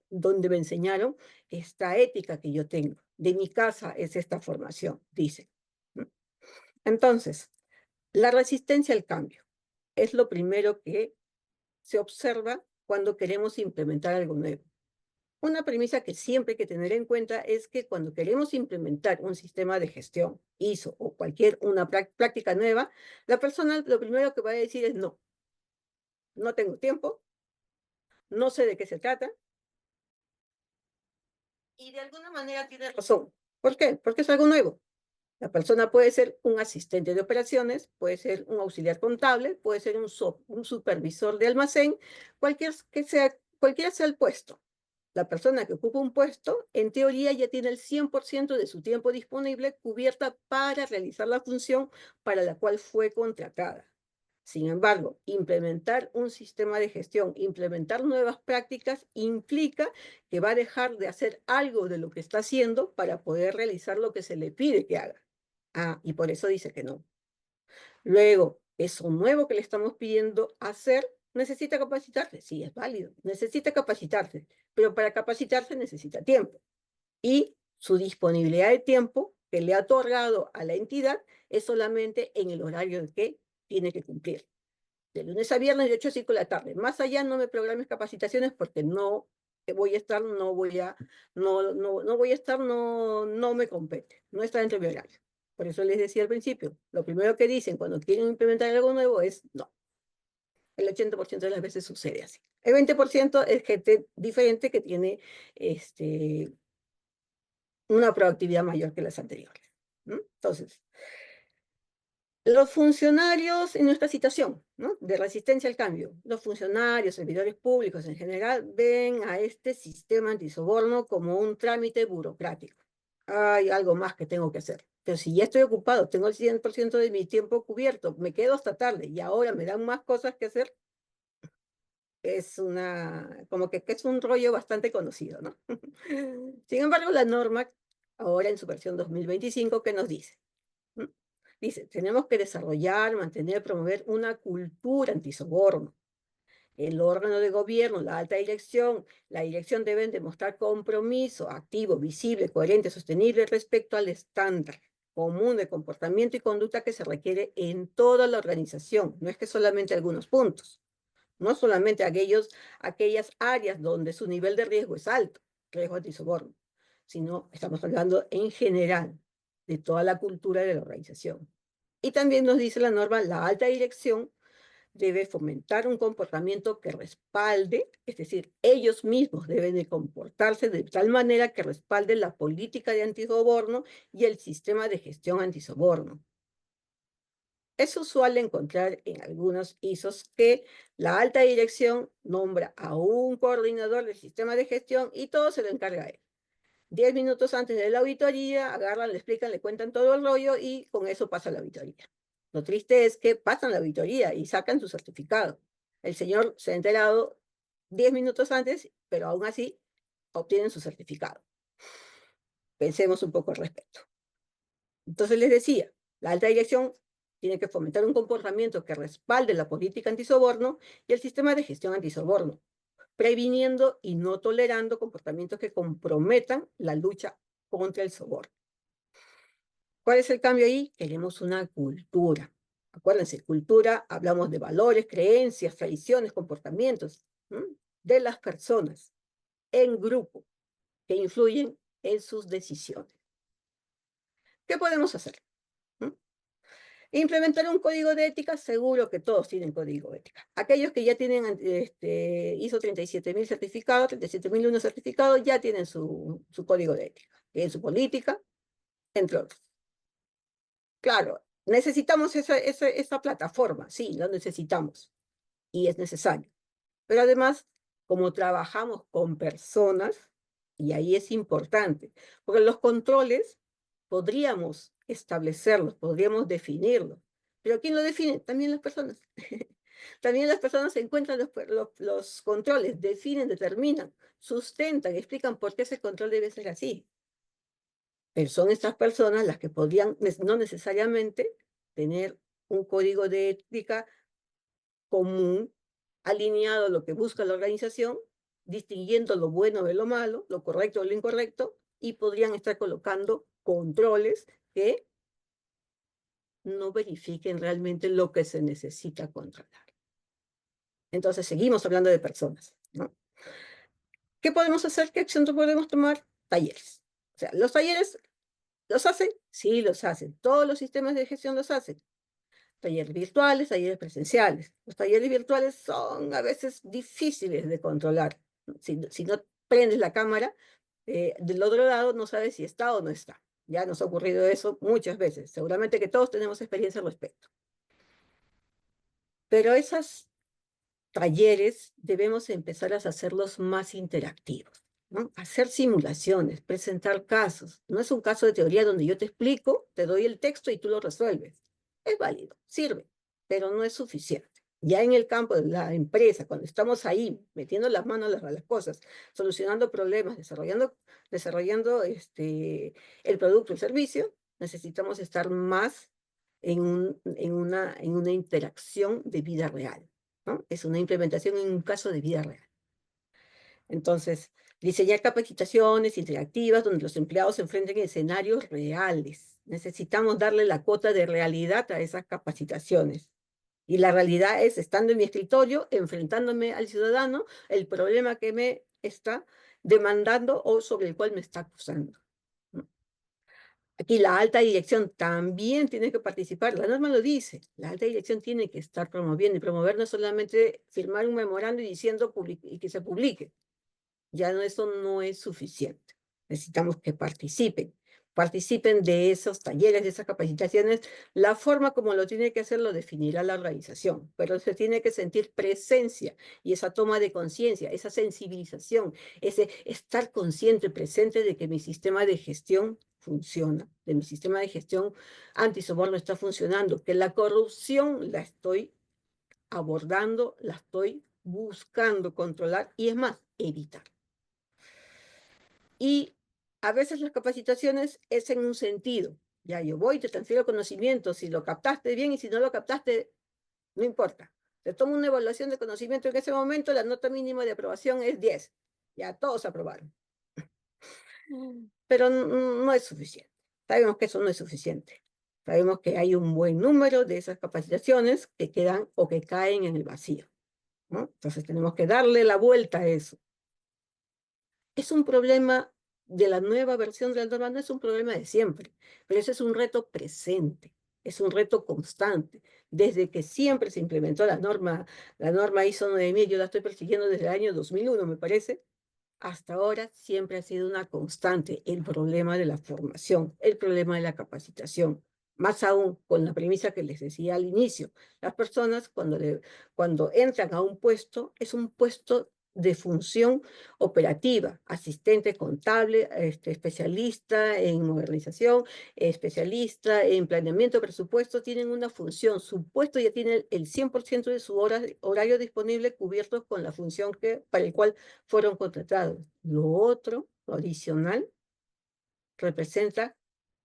donde me enseñaron esta ética que yo tengo. De mi casa es esta formación, dice. Entonces, la resistencia al cambio es lo primero que se observa cuando queremos implementar algo nuevo. Una premisa que siempre hay que tener en cuenta es que cuando queremos implementar un sistema de gestión, ISO o una práctica nueva, la persona lo primero que va a decir es no. No tengo tiempo, no sé de qué se trata, y de alguna manera tiene razón. ¿Por qué? Porque es algo nuevo. La persona puede ser un asistente de operaciones, puede ser un auxiliar contable, puede ser un supervisor de almacén, cualquiera sea el puesto. La persona que ocupa un puesto, en teoría, ya tiene el 100% de su tiempo disponible cubierta para realizar la función para la cual fue contratada. Sin embargo, implementar un sistema de gestión, implementar nuevas prácticas, implica que va a dejar de hacer algo de lo que está haciendo para poder realizar lo que se le pide que haga. Ah, y por eso dice que no. Luego, eso nuevo que le estamos pidiendo hacer, necesita capacitarse. Sí, es válido. Necesita capacitarse. Pero para capacitarse necesita tiempo. Y su disponibilidad de tiempo que le ha otorgado a la entidad es solamente en el horario que tiene que cumplir. De lunes a viernes de 8 a 5 de la tarde. Más allá no me programes capacitaciones porque no voy a estar, no voy a estar, no me compete. No está dentro de mi horario. Por eso les decía al principio, lo primero que dicen cuando quieren implementar algo nuevo es no. El 80% de las veces sucede así. El 20% es gente diferente que tiene una proactividad mayor que las anteriores. Entonces, los funcionarios en nuestra situación, ¿no?, de resistencia al cambio, los funcionarios, servidores públicos en general, ven a este sistema antisoborno como un trámite burocrático. Hay algo más que tengo que hacer. Pero si ya estoy ocupado, tengo el 100% de mi tiempo cubierto, me quedo hasta tarde y ahora me dan más cosas que hacer, es como que es un rollo bastante conocido, ¿no? Sin embargo, la norma, ahora en su versión 2025, ¿qué nos dice? Dice, tenemos que desarrollar, mantener, promover una cultura antisoborno. El órgano de gobierno, la alta dirección, la dirección deben demostrar compromiso activo, visible, coherente, sostenible respecto al estándar común de comportamiento y conducta que se requiere en toda la organización. No es que solamente algunos puntos, no solamente aquellas áreas donde su nivel de riesgo es alto, riesgo antisoborno, sino estamos hablando en general de toda la cultura de la organización. Y también nos dice la norma, la alta dirección debe fomentar un comportamiento que respalde, es decir, ellos mismos deben de comportarse de tal manera que respalde la política de antisoborno y el sistema de gestión antisoborno. Es usual encontrar en algunos ISOs que la alta dirección nombra a un coordinador del sistema de gestión y todo se lo encarga a él. 10 minutos antes de la auditoría, agarran, le explican, le cuentan todo el rollo y con eso pasa la auditoría. Lo triste es que pasan la auditoría y sacan su certificado. El señor se ha enterado 10 minutos antes, pero aún así obtienen su certificado. Pensemos un poco al respecto. Entonces les decía, la alta dirección tiene que fomentar un comportamiento que respalde la política antisoborno y el sistema de gestión antisoborno, previniendo y no tolerando comportamientos que comprometan la lucha contra el soborno. ¿Cuál es el cambio ahí? Queremos una cultura. Acuérdense, cultura, hablamos de valores, creencias, tradiciones, comportamientos de las personas en grupo que influyen en sus decisiones. ¿Qué podemos hacer? Implementar un código de ética, seguro que todos tienen código de ética. Aquellos que ya tienen ISO 37000 certificado, 37001 certificado, ya tienen su código de ética, tienen su política, entre otros. Claro, necesitamos esa plataforma, sí, lo necesitamos, y es necesario. Pero además, como trabajamos con personas, y ahí es importante, porque los controles podríamos establecerlos, podríamos definirlos. Pero ¿quién lo define? También las personas. También las personas encuentran los controles, definen, determinan, sustentan, explican por qué ese control debe ser así. Pero son estas personas las que podrían no necesariamente tener un código de ética común, alineado a lo que busca la organización, distinguiendo lo bueno de lo malo, lo correcto de lo incorrecto, y podrían estar colocando controles que no verifiquen realmente lo que se necesita controlar. Entonces, seguimos hablando de personas, ¿no? ¿Qué podemos hacer? ¿Qué acción podemos tomar? Talleres. O sea, ¿los talleres los hacen? Sí, los hacen. Todos los sistemas de gestión los hacen. Talleres virtuales, talleres presenciales. Los talleres virtuales son a veces difíciles de controlar. Si no prendes la cámara, del otro lado no sabes si está o no está. Ya nos ha ocurrido eso muchas veces. Seguramente que todos tenemos experiencia al respecto. Pero esos talleres debemos empezar a hacerlos más interactivos, ¿no? Hacer simulaciones, presentar casos. No es un caso de teoría donde yo te explico, te doy el texto y tú lo resuelves. Es válido, sirve, pero no es suficiente. Ya en el campo de la empresa, cuando estamos ahí metiendo las manos a las cosas, solucionando problemas, desarrollando el producto, el servicio, necesitamos estar más en una interacción de vida real, ¿no? Es una implementación en un caso de vida real. Entonces, diseñar capacitaciones interactivas donde los empleados se enfrenten a escenarios reales. Necesitamos darle la cuota de realidad a esas capacitaciones. Y la realidad es, estando en mi escritorio, enfrentándome al ciudadano, el problema que me está demandando o sobre el cual me está acusando. Aquí la alta dirección también tiene que participar, la norma lo dice, la alta dirección tiene que estar promoviendo, y promover no es solamente firmar un memorando y diciendo y que se publique. Ya eso no es suficiente. Necesitamos que participen de esos talleres, de esas capacitaciones. La forma como lo tiene que hacer lo definirá la organización, pero se tiene que sentir presencia y esa toma de conciencia, esa sensibilización, ese estar consciente, presente de que mi sistema de gestión funciona, de mi sistema de gestión antisoborno está funcionando, que la corrupción la estoy abordando, la estoy buscando controlar y es más, evitar. Y a veces las capacitaciones es en un sentido. Ya yo voy, te transfiero conocimiento, si lo captaste bien y si no lo captaste, no importa. Te tomo una evaluación de conocimiento en ese momento, la nota mínima de aprobación es 10. Ya todos aprobaron. Pero no es suficiente. Sabemos que eso no es suficiente. Sabemos que hay un buen número de esas capacitaciones que quedan o que caen en el vacío, ¿no? Entonces tenemos que darle la vuelta a eso. Es un problema de la nueva versión de la norma, no es un problema de siempre, pero ese es un reto presente, es un reto constante. Desde que siempre se implementó la norma ISO 9000, yo la estoy persiguiendo desde el año 2001, me parece, hasta ahora siempre ha sido una constante el problema de la formación, el problema de la capacitación. Más aún con la premisa que les decía al inicio, las personas cuando entran a un puesto, es un puesto de función operativa, asistente contable, especialista en modernización, especialista en planeamiento de presupuesto, tienen una función, su puesto ya tiene el 100% de su horario disponible cubierto con la función para el cual fueron contratados. Lo otro, lo adicional, representa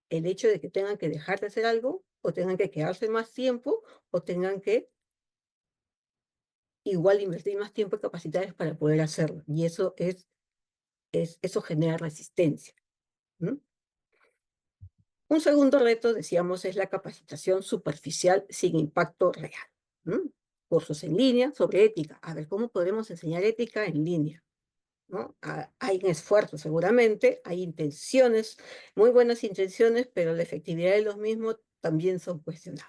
el hecho de que tengan que dejar de hacer algo, o tengan que quedarse más tiempo, o tengan que igual invertir más tiempo y capacidades para poder hacerlo. Y eso eso genera resistencia, ¿no? Un segundo reto, decíamos, es la capacitación superficial sin impacto real, ¿no? Cursos en línea sobre ética. A ver, ¿cómo podremos enseñar ética en línea? ¿no? Hay un esfuerzo seguramente, hay intenciones, muy buenas intenciones, pero la efectividad de los mismos también son cuestionables.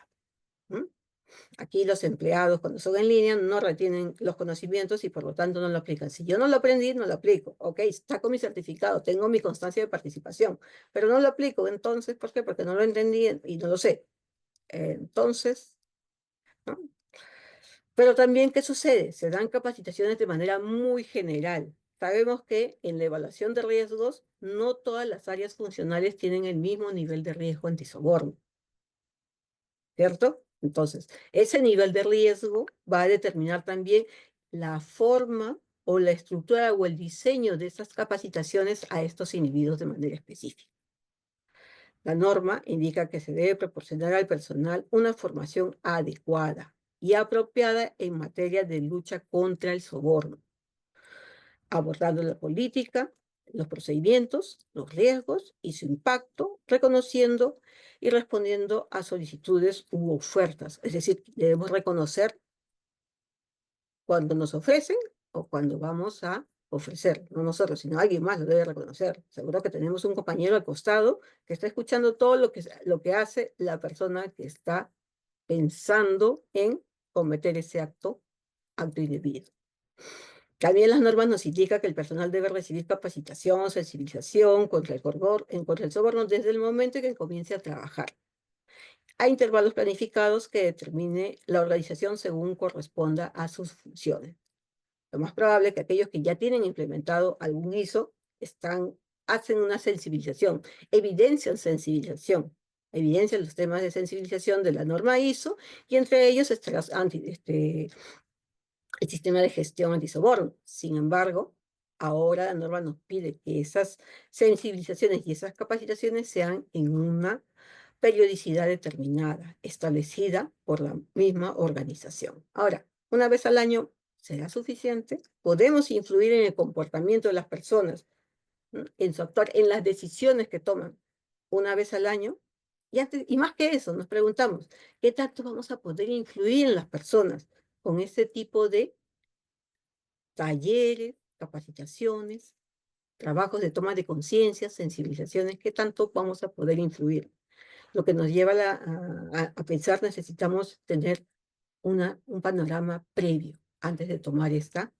Aquí los empleados cuando son en línea no retienen los conocimientos y por lo tanto no lo aplican. Si yo no lo aprendí, no lo aplico. Ok, saco mi certificado, tengo mi constancia de participación, pero no lo aplico. Entonces, ¿por qué? Porque no lo entendí y no lo sé. Entonces, ¿no? Pero también, ¿qué sucede? Se dan capacitaciones de manera muy general. Sabemos que en la evaluación de riesgos, no todas las áreas funcionales tienen el mismo nivel de riesgo antisoborno, ¿cierto? Entonces, ese nivel de riesgo va a determinar también la forma o la estructura o el diseño de esas capacitaciones a estos individuos de manera específica. La norma indica que se debe proporcionar al personal una formación adecuada y apropiada en materia de lucha contra el soborno, abordando la política, los procedimientos, los riesgos y su impacto, reconociendo y respondiendo a solicitudes u ofertas. Es decir, debemos reconocer cuando nos ofrecen o cuando vamos a ofrecer, no nosotros, sino alguien más lo debe reconocer. Seguro que tenemos un compañero al costado que está escuchando todo lo que hace la persona que está pensando en cometer ese acto indebido. También las normas nos indican que el personal debe recibir capacitación, sensibilización contra el soborno desde el momento en que comience a trabajar. Hay intervalos planificados que determine la organización según corresponda a sus funciones. Lo más probable es que aquellos que ya tienen implementado algún ISO hacen una sensibilización, evidencian los temas de sensibilización de la norma ISO y entre ellos está el sistema de gestión antisoborno. Sin embargo, ahora la norma nos pide que esas sensibilizaciones y esas capacitaciones sean en una periodicidad determinada, establecida por la misma organización. Ahora, una vez al año, ¿será suficiente? ¿Podemos influir en el comportamiento de las personas, ¿no? En su actuar, en las decisiones que toman una vez al año? Y más que eso, nos preguntamos, ¿qué tanto vamos a poder influir en las personas con este tipo de talleres, capacitaciones, trabajos de toma de conciencia, sensibilizaciones? ¿Qué tanto vamos a poder influir? Lo que nos lleva a pensar, necesitamos tener un panorama previo antes de tomar esta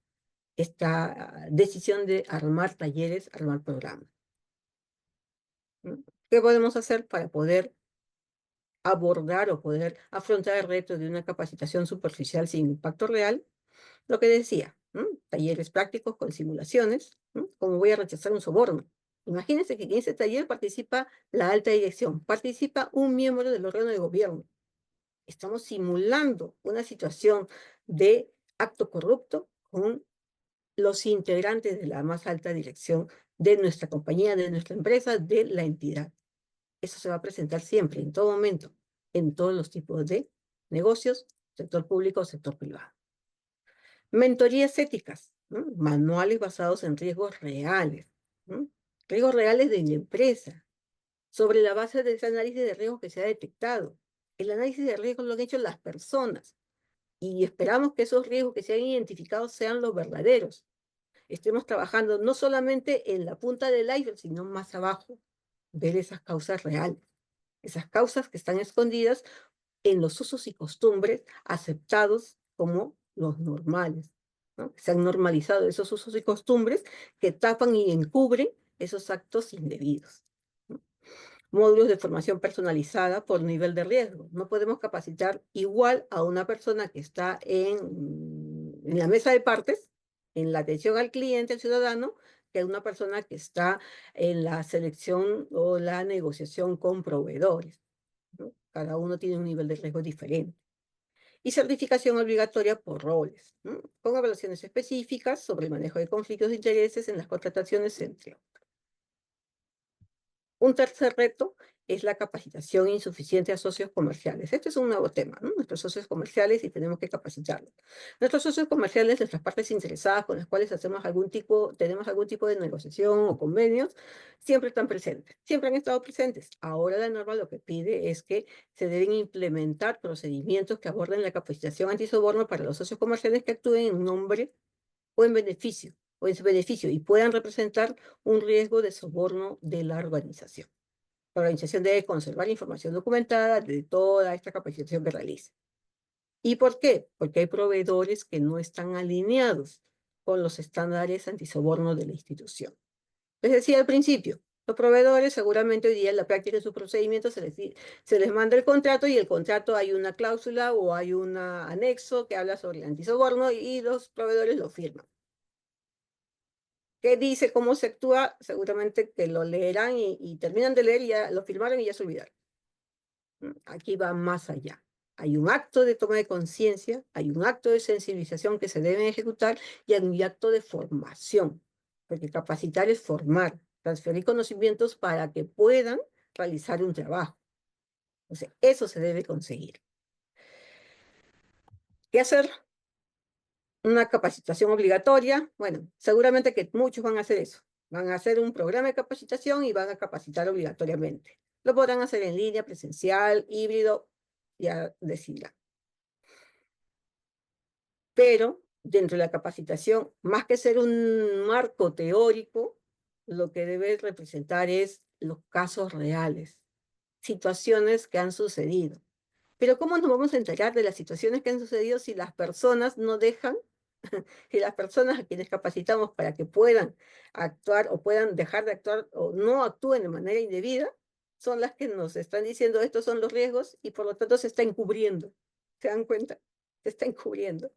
decisión de armar talleres, armar programas. ¿Qué podemos hacer para poder abordar o poder afrontar el reto de una capacitación superficial sin impacto real? Lo que decía, talleres prácticos con simulaciones, como voy a rechazar un soborno. Imagínense que en ese taller participa la alta dirección, participa un miembro del órgano de gobierno. Estamos simulando una situación de acto corrupto con los integrantes de la más alta dirección de nuestra compañía, de nuestra empresa, de la entidad. Eso se va a presentar siempre, en todo momento, en todos los tipos de negocios, sector público, sector privado. Mentorías éticas, manuales basados en riesgos reales de la empresa, sobre la base de ese análisis de riesgos que se ha detectado. El análisis de riesgos lo han hecho las personas y esperamos que esos riesgos que se han identificado sean los verdaderos. Estemos trabajando no solamente en la punta del iceberg, sino más abajo, ver esas causas reales, esas causas que están escondidas en los usos y costumbres aceptados como los normales, ¿no? Se han normalizado esos usos y costumbres que tapan y encubren esos actos indebidos. Módulos de formación personalizada por nivel de riesgo. No podemos capacitar igual a una persona que está en la mesa de partes, en la atención al cliente, al ciudadano, que a una persona que está en la selección o la negociación con proveedores, ¿no? Cada uno tiene un nivel de riesgo diferente. Y certificación obligatoria por roles, ¿no? Con evaluaciones específicas sobre el manejo de conflictos de intereses en las contrataciones, entre otros. Un tercer reto es la capacitación insuficiente a socios comerciales. Este es un nuevo tema, ¿no? Nuestros socios comerciales y tenemos que capacitarlos. Nuestros socios comerciales, nuestras partes interesadas con las cuales tenemos algún tipo de negociación o convenios, siempre están presentes, siempre han estado presentes. Ahora la norma lo que pide es que se deben implementar procedimientos que aborden la capacitación antisoborno para los socios comerciales que actúen en nombre o en beneficio o en su beneficio y puedan representar un riesgo de soborno de la organización. La organización debe conservar la información documentada de toda esta capacitación que realice. ¿Y por qué? Porque hay proveedores que no están alineados con los estándares antisoborno de la institución. Les decía al principio, los proveedores seguramente hoy día en la práctica de sus procedimientos se les manda el contrato y el contrato hay una cláusula o hay un anexo que habla sobre el antisoborno y los proveedores lo firman. ¿Qué dice? ¿Cómo se actúa? Seguramente que lo leerán y terminan de leer y ya lo firmaron y ya se olvidaron. Aquí va más allá. Hay un acto de toma de conciencia, hay un acto de sensibilización que se debe ejecutar y hay un acto de formación, porque capacitar es formar, transferir conocimientos para que puedan realizar un trabajo. Entonces, eso se debe conseguir. ¿Qué hacer? Una capacitación obligatoria. Bueno, seguramente que muchos van a hacer eso. Van a hacer un programa de capacitación y van a capacitar obligatoriamente. Lo podrán hacer en línea, presencial, híbrido, ya decidirán. Pero dentro de la capacitación, más que ser un marco teórico, lo que debe representar es los casos reales, situaciones que han sucedido. Pero ¿cómo nos vamos a enterar de las situaciones que han sucedido si las personas no dejan, si las personas a quienes capacitamos para que puedan actuar o puedan dejar de actuar o no actúen de manera indebida, son las que nos están diciendo estos son los riesgos y por lo tanto se está encubriendo? ¿Se dan cuenta? Se está encubriendo.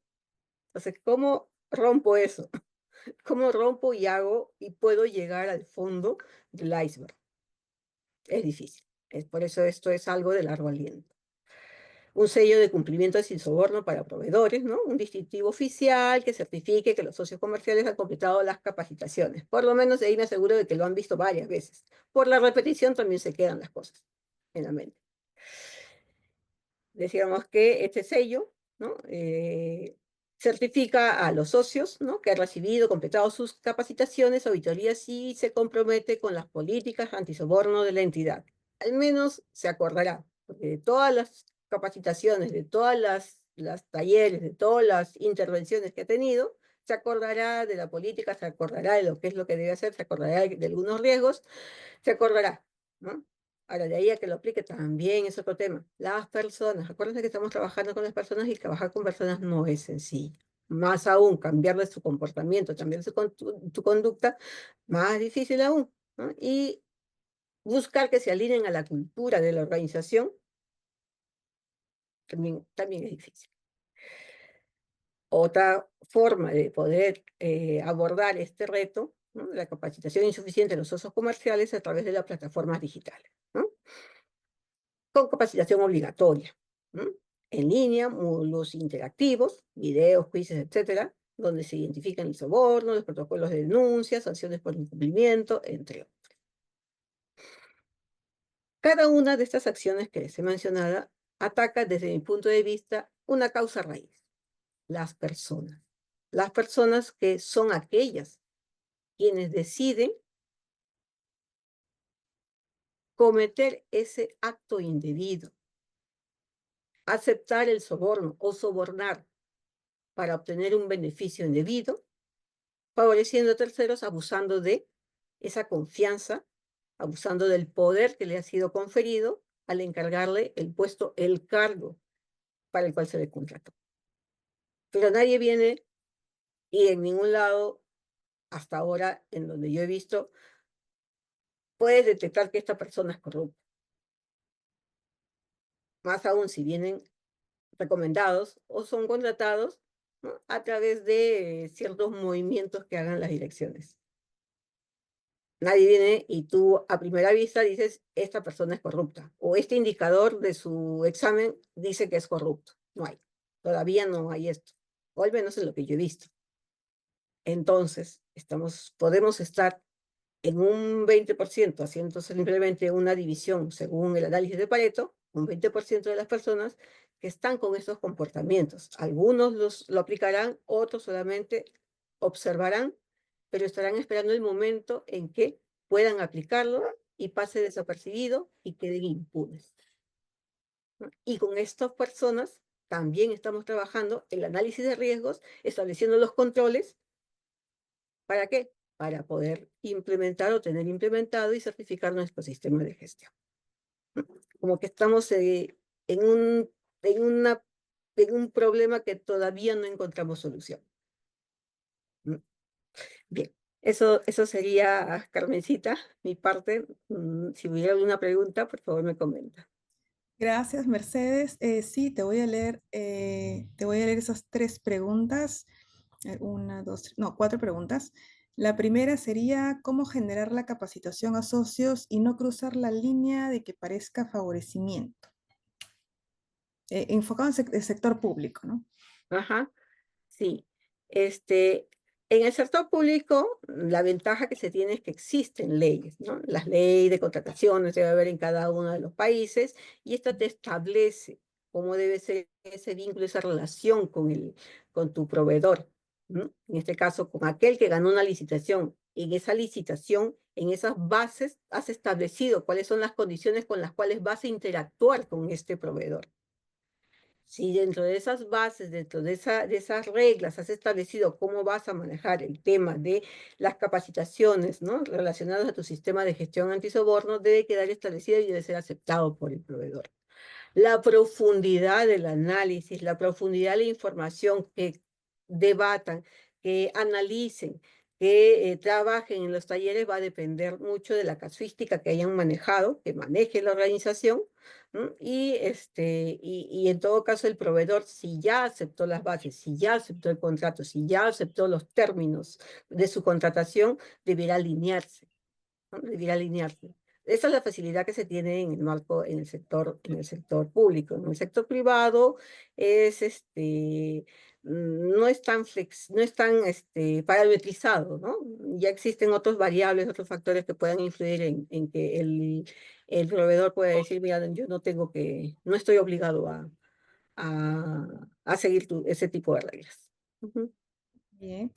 Entonces, ¿cómo rompo eso? ¿Cómo rompo y hago y puedo llegar al fondo del iceberg? Es difícil. Por eso esto es algo de largo aliento. Un sello de cumplimiento sin soborno para proveedores, ¿no? Un distintivo oficial que certifique que los socios comerciales han completado las capacitaciones. Por lo menos de ahí me aseguro de que lo han visto varias veces. Por la repetición también se quedan las cosas en la mente. Decíamos que este sello, ¿no? Certifica a los socios, ¿no? Que han recibido, completado sus capacitaciones, auditorías y se compromete con las políticas antisoborno de la entidad. Al menos se acordará, porque de todas las capacitaciones, de todas las talleres, de todas las intervenciones que ha tenido, se acordará de la política, se acordará de lo que es lo que debe hacer, se acordará de algunos riesgos, se acordará, ¿no? Ahora, de ahí a que lo aplique también es otro tema. Las personas, acuérdense que estamos trabajando con las personas y trabajar con personas no es sencillo. Más aún, cambiarle su comportamiento, cambiar tu conducta, más difícil aún, ¿no? Y buscar que se alineen a la cultura de la organización, también es difícil. Otra forma de poder abordar este reto, ¿no? La capacitación insuficiente de los socios comerciales a través de las plataformas digitales, ¿no? Con capacitación obligatoria, ¿no? En línea, módulos interactivos, videos, quizzes, etcétera, donde se identifican el soborno, los protocolos de denuncia, sanciones por incumplimiento, entre otros. Cada una de estas acciones que les he mencionado ataca, desde mi punto de vista, una causa raíz: las personas. Las personas que son aquellas quienes deciden cometer ese acto indebido, aceptar el soborno o sobornar para obtener un beneficio indebido, favoreciendo a terceros, abusando de esa confianza, abusando del poder que le ha sido conferido al encargarle el puesto, el cargo para el cual se le contrató. Pero nadie viene y en ningún lado, hasta ahora, en donde yo he visto, puedes detectar que esta persona es corrupta. Más aún si vienen recomendados o son contratados, ¿no? A través de ciertos movimientos que hagan las direcciones. Nadie viene y tú a primera vista dices, esta persona es corrupta, o este indicador de su examen dice que es corrupto. No hay, todavía no hay esto, o al menos en lo que yo he visto. Entonces, podemos estar en un 20%, haciendo simplemente una división según el análisis de Pareto, un 20% de las personas que están con estos comportamientos. Algunos lo aplicarán, otros solamente observarán, pero estarán esperando el momento en que puedan aplicarlo y pase desapercibido y queden impunes, ¿no? Y con estas personas también estamos trabajando el análisis de riesgos, estableciendo los controles ¿Para qué? Para poder implementar o tener implementado y certificar nuestro sistema de gestión. Como que estamos en un, en una, en un problema que todavía no encontramos solución. ¿Mm? Bien, eso sería, Carmencita, mi parte. Si hubiera alguna pregunta, por favor me comenta. Gracias, Mercedes. Sí, te voy a leer esas tres preguntas. Una, dos, no, cuatro preguntas. La primera sería, ¿cómo generar la capacitación a socios y no cruzar la línea de que parezca favorecimiento? Enfocado en el sector público, ¿no? Ajá. Sí, en el sector público, la ventaja que se tiene es que existen leyes, ¿no? Las leyes de contrataciones debe haber en cada uno de los países y esto te establece cómo debe ser ese vínculo, esa relación con tu proveedor, ¿no? En este caso, con aquel que ganó una licitación. En esa licitación, en esas bases, has establecido cuáles son las condiciones con las cuales vas a interactuar con este proveedor. Si dentro de esas bases, dentro de esas reglas, has establecido cómo vas a manejar el tema de las capacitaciones, ¿no?, relacionadas a tu sistema de gestión antisoborno, debe quedar establecido y debe ser aceptado por el proveedor. La profundidad del análisis, la profundidad de la información que debatan, que analicen, que trabajen en los talleres va a depender mucho de la casuística que hayan manejado, que maneje la organización, ¿no? Y en todo caso el proveedor, si ya aceptó las bases, si ya aceptó el contrato, si ya aceptó los términos de su contratación, deberá alinearse, ¿no? Deberá alinearse. Esa es la facilidad que se tiene en el marco, en el sector público. En el sector privado es no es tan parametrizado, ¿no? Ya existen otras variables, otros factores que puedan influir en que el proveedor pueda decir, mira, yo no estoy obligado a seguir ese tipo de reglas. Ujú. Bien.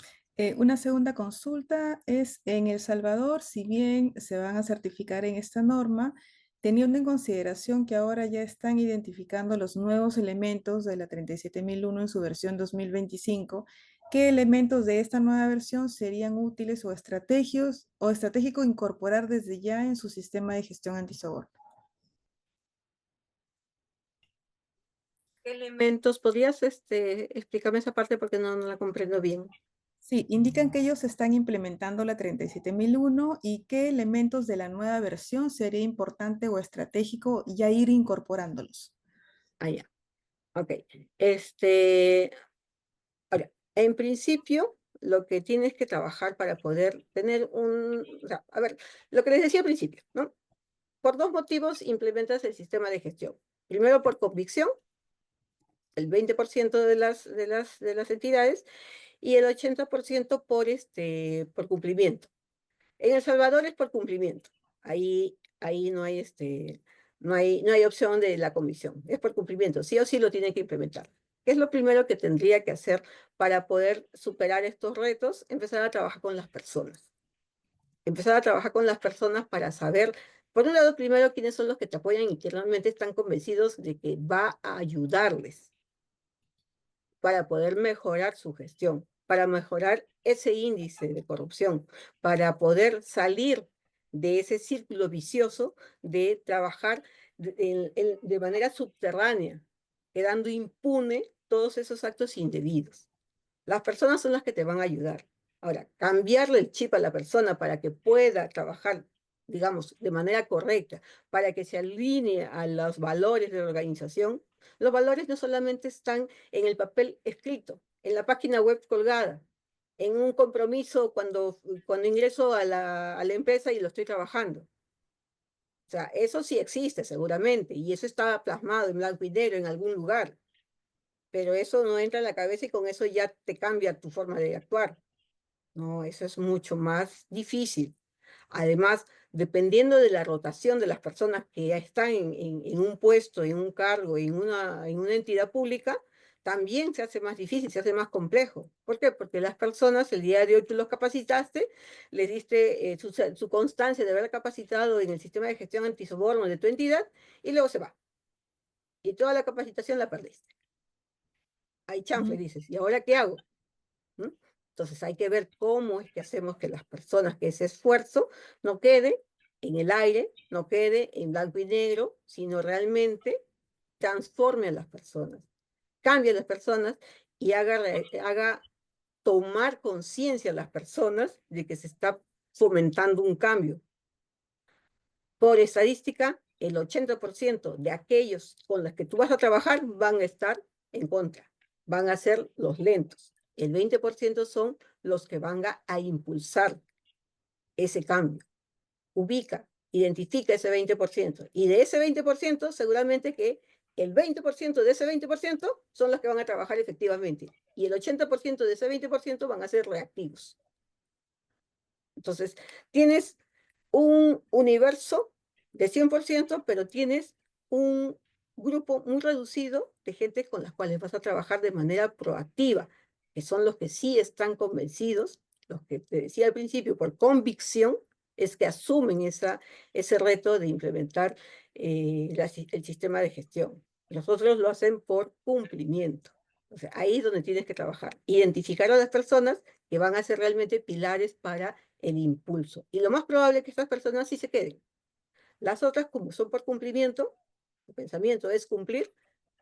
Una segunda consulta es, en El Salvador, si bien se van a certificar en esta norma, teniendo en consideración que ahora ya están identificando los nuevos elementos de la 37001 en su versión 2025, ¿qué elementos de esta nueva versión serían útiles o estratégico incorporar desde ya en su sistema de gestión antisoborno? ¿Qué elementos? ¿Podrías explicarme esa parte porque no la comprendo bien? Sí, indican que ellos están implementando la 37001 y qué elementos de la nueva versión sería importante o estratégico ya ir incorporándolos. Ah, ya. Ok. Ahora, en principio, lo que tienes que trabajar para poder tener o sea, a ver, lo que les decía al principio, ¿no? Por dos motivos implementas el sistema de gestión. Primero, por convicción, el 20% de las entidades, y el 80% por cumplimiento. En El Salvador es por cumplimiento. Ahí no hay opción de la comisión. Es por cumplimiento. Sí o sí lo tienen que implementar. ¿Qué es lo primero que tendría que hacer para poder superar estos retos? Empezar a trabajar con las personas. Empezar a trabajar con las personas para saber, por un lado, primero, quiénes son los que te apoyan y que realmente están convencidos de que va a ayudarles para poder mejorar su gestión, para mejorar ese índice de corrupción, para poder salir de ese círculo vicioso de trabajar de manera subterránea, quedando impune todos esos actos indebidos. Las personas son las que te van a ayudar. Ahora, cambiarle el chip a la persona para que pueda trabajar, digamos, de manera correcta, para que se alinee a los valores de la organización. Los valores no solamente están en el papel escrito, en la página web colgada, en un compromiso cuando ingreso a la empresa y lo estoy trabajando. O sea, eso sí existe seguramente, y eso está plasmado en blanco y negro en algún lugar, pero eso no entra en la cabeza y con eso ya te cambia tu forma de actuar. No, eso es mucho más difícil. Además, dependiendo de la rotación de las personas que ya están en un puesto, en un cargo, en una entidad pública, también se hace más difícil, se hace más complejo. ¿Por qué? Porque las personas, el día de hoy tú los capacitaste, les diste su constancia de haber capacitado en el sistema de gestión antisoborno de tu entidad y luego se va. Y toda la capacitación la perdiste. Hay chanfle, Ujú. dices, ¿y ahora qué hago? ¿Mm? Entonces hay que ver cómo es que hacemos que las personas, que ese esfuerzo no quede en el aire, no quede en blanco y negro, sino realmente transforme a las personas, cambie a las personas y haga tomar conciencia a las personas de que se está fomentando un cambio. Por estadística, el 80% de aquellos con los que tú vas a trabajar van a estar en contra, van a ser los lentos. El 20% son los que van a impulsar ese cambio. Ubica, identifica ese 20%. Y de ese 20%, seguramente que el 20% de ese 20% son los que van a trabajar efectivamente. Y el 80% de ese 20% van a ser reactivos. Entonces, tienes un universo de 100%, pero tienes un grupo muy reducido de gente con las cuales vas a trabajar de manera proactiva, que son los que sí están convencidos, los que te decía al principio, por convicción, es que asumen ese reto de implementar el sistema de gestión. Los otros lo hacen por cumplimiento. O sea, ahí es donde tienes que trabajar. Identificar a las personas que van a ser realmente pilares para el impulso. Y lo más probable es que estas personas sí se queden. Las otras, como son por cumplimiento, su pensamiento es cumplir,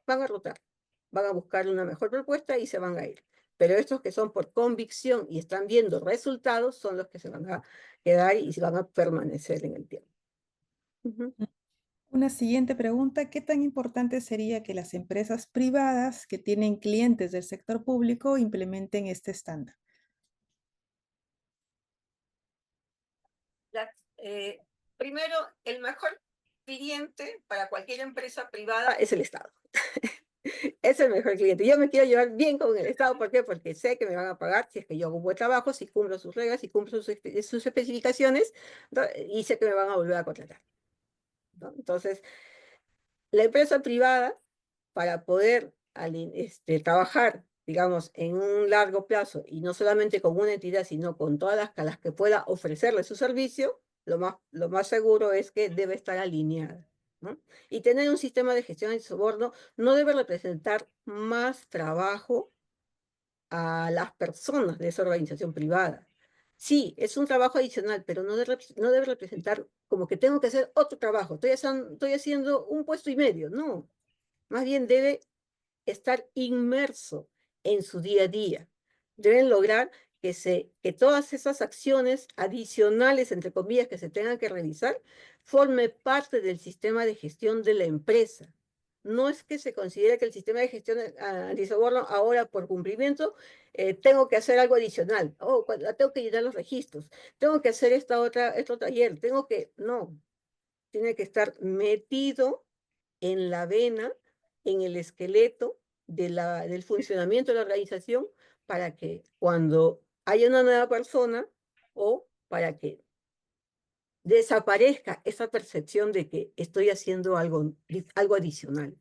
van a rotar, van a buscar una mejor propuesta y se van a ir. Pero estos que son por convicción y están viendo resultados son los que se van a quedar y se van a permanecer en el tiempo. Una siguiente pregunta, ¿qué tan importante sería que las empresas privadas que tienen clientes del sector público implementen este estándar? Primero, el mejor cliente para cualquier empresa privada es el Estado. Es el mejor cliente. Yo me quiero llevar bien con el Estado. ¿Por qué? Porque sé que me van a pagar si es que yo hago un buen trabajo, si cumplo sus reglas, si cumplo sus especificaciones, ¿no? Y sé que me van a volver a contratar, ¿no? Entonces, la empresa privada, para poder trabajar, digamos, en un largo plazo, y no solamente con una entidad, sino con todas las que pueda ofrecerle su servicio, lo más seguro es que debe estar alineada, ¿no? Y tener un sistema de gestión de soborno no debe representar más trabajo a las personas de esa organización privada. Sí, es un trabajo adicional, pero no debe representar como que tengo que hacer otro trabajo, estoy haciendo un puesto y medio, no. Más bien debe estar inmerso en su día a día. Deben lograr que todas esas acciones adicionales, entre comillas, que se tengan que realizar, forme parte del sistema de gestión de la empresa. No es que se considere que el sistema de gestión antisoborno ahora por cumplimiento tengo que hacer algo adicional. Tengo que llenar los registros, tengo que hacer otro taller, no, tiene que estar metido en la vena, en el esqueleto del funcionamiento de la organización para que cuando haya una nueva persona o para que desaparezca esa percepción de que estoy haciendo algo adicional.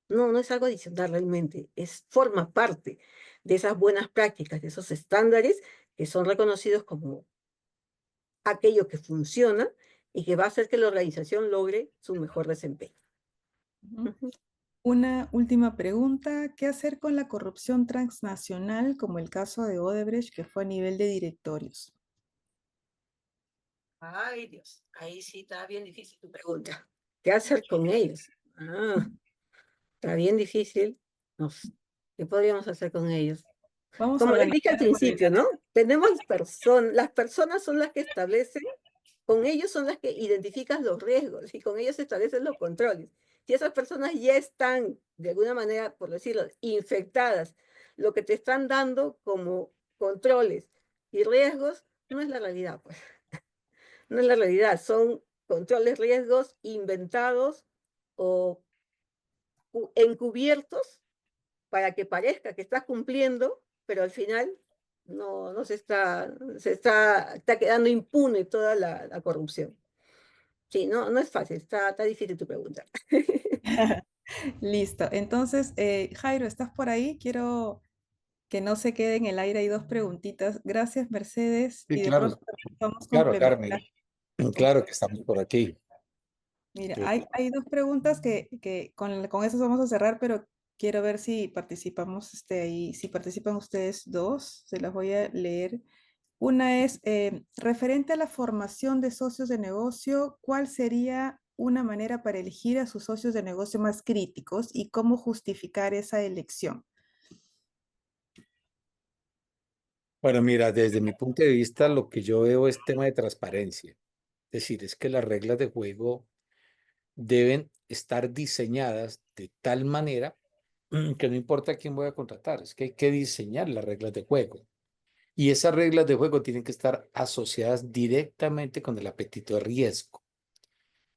No, no es algo adicional realmente, forma parte de esas buenas prácticas, de esos estándares que son reconocidos como aquello que funciona y que va a hacer que la organización logre su mejor desempeño. Una última pregunta, ¿qué hacer con la corrupción transnacional como el caso de Odebrecht que fue a nivel de directorios? Ay, Dios, ahí sí está bien difícil tu pregunta. ¿Qué hacer con ellos? Está bien difícil. ¿Qué podríamos hacer con ellos? Vamos a Como les dije al organizar principio, ¿no? las personas son las que establecen, con ellos son las que identifican los riesgos y con ellos se establecen los controles. Si esas personas ya están, de alguna manera, por decirlo, infectadas, lo que te están dando como controles y riesgos no es la realidad, pues. No es la realidad, son controles riesgos inventados o encubiertos para que parezca que estás cumpliendo, pero al final no está quedando impune toda la corrupción. Sí, no es fácil, está difícil tu pregunta. Listo. Entonces, Jairo, ¿estás por ahí? Quiero que no se quede en el aire. Hay dos preguntitas. Gracias, Mercedes. Sí, Y de claro, pronto vamos claro, complementar. Carmen. Claro que estamos por aquí. Mira, Sí. hay dos preguntas que con eso vamos a cerrar, pero Quiero ver si participamos ahí, si participan ustedes dos, se las voy a leer. Una es referente a la formación de socios de negocio, ¿cuál sería una manera para elegir a sus socios de negocio más críticos y cómo justificar esa elección? Bueno, mira, desde mi punto de vista, lo que yo veo es tema de transparencia. Es decir, es que las reglas de juego deben estar diseñadas de tal manera que no importa quién voy a contratar, es que hay que diseñar las reglas de juego. Y esas reglas de juego tienen que estar asociadas directamente con el apetito de riesgo.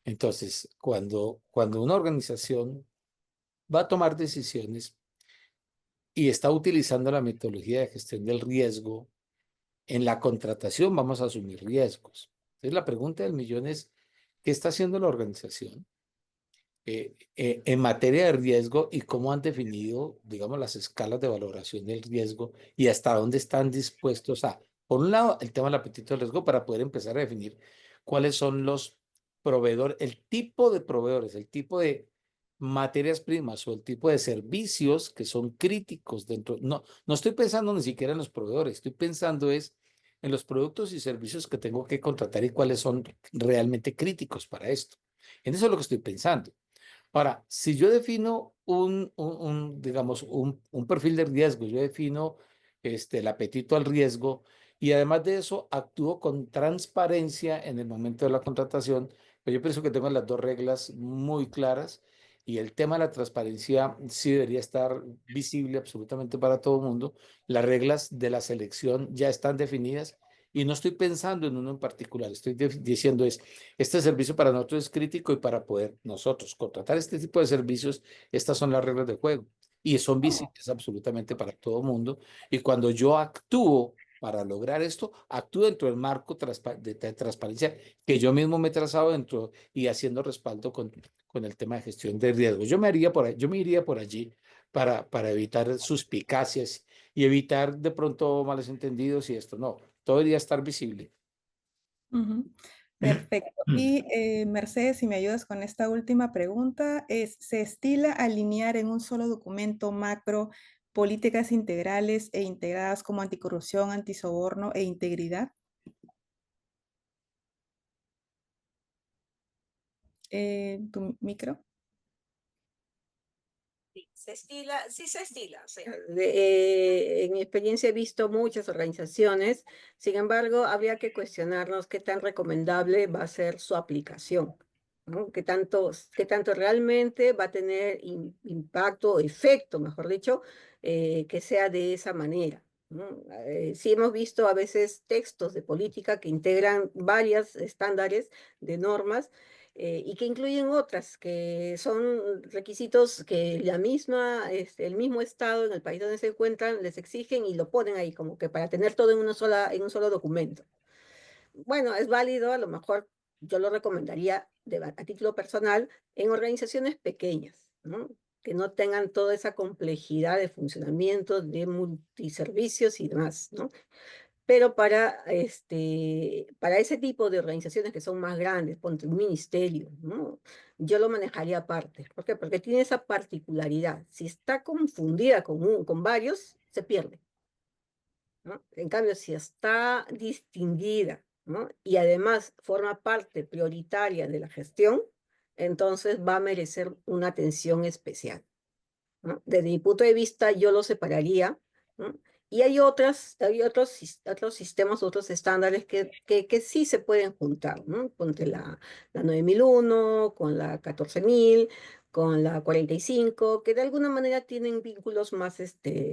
Entonces, cuando una organización va a tomar decisiones y está utilizando la metodología de gestión del riesgo, en la contratación vamos a asumir riesgos. Entonces, la pregunta del millón es, ¿qué está haciendo la organización en materia de riesgo y cómo han definido, digamos, las escalas de valoración del riesgo y hasta dónde están dispuestos a, por un lado, el tema del apetito del riesgo para poder empezar a definir cuáles son los proveedores, el tipo de proveedores, el tipo de materias primas o el tipo de servicios que son críticos dentro. No, no estoy pensando ni siquiera en los proveedores, estoy pensando es en los productos y servicios que tengo que contratar y cuáles son realmente críticos para esto. En eso es lo que estoy pensando. Ahora, si yo defino digamos, un perfil de riesgo, yo defino el apetito al riesgo y además de eso actúo con transparencia en el momento de la contratación, pues yo pienso que tengo las dos reglas muy claras y el tema de la transparencia sí debería estar visible absolutamente para todo el mundo. Las reglas de la selección ya están definidas y no estoy pensando en uno en particular, estoy diciendo este servicio para nosotros es crítico y para poder nosotros contratar este tipo de servicios, estas son las reglas de juego y son visibles absolutamente para todo el mundo. Y cuando yo actúo para lograr esto, actúo dentro del marco de transparencia que yo mismo me he trazado dentro y haciendo respaldo con el tema de gestión de riesgos. Yo me iría por allí para evitar suspicacias y evitar de pronto malos entendidos y esto. No, todo debería estar visible. Ujú. Perfecto. Y Mercedes, si me ayudas con esta última pregunta, ¿se estila alinear en un solo documento macro políticas integrales e integradas como anticorrupción, antisoborno e integridad? ¿Tu micro? Sí, se estila, sí se estila. O sea, en mi experiencia he visto muchas organizaciones, sin embargo, habría que cuestionarnos qué tan recomendable va a ser su aplicación, ¿no? Qué tanto realmente va a tener impacto o efecto, mejor dicho, que sea de esa manera, ¿no? Sí hemos visto a veces textos de política que integran varios estándares de normas y que incluyen otras, que son requisitos que el mismo Estado en el país donde se encuentran les exigen y lo ponen ahí, como que para tener todo en un solo documento. Bueno, es válido, a lo mejor yo lo recomendaría a título personal en organizaciones pequeñas, ¿no? Que no tengan toda esa complejidad de funcionamiento, de multiservicios y demás, ¿no? Pero para ese tipo de organizaciones que son más grandes, ponte un ministerio, ¿no? Yo lo manejaría aparte. ¿Por qué? Porque tiene esa particularidad. Si está confundida con varios, se pierde, ¿no? En cambio, si está distinguida, ¿no? Y además forma parte prioritaria de la gestión, entonces va a merecer una atención especial, ¿no? Desde mi punto de vista, yo lo separaría, ¿no? Y otros sistemas, otros estándares que sí se pueden juntar, ¿no? Ponte la 9001 con la 14000, con la 45, que de alguna manera tienen vínculos más,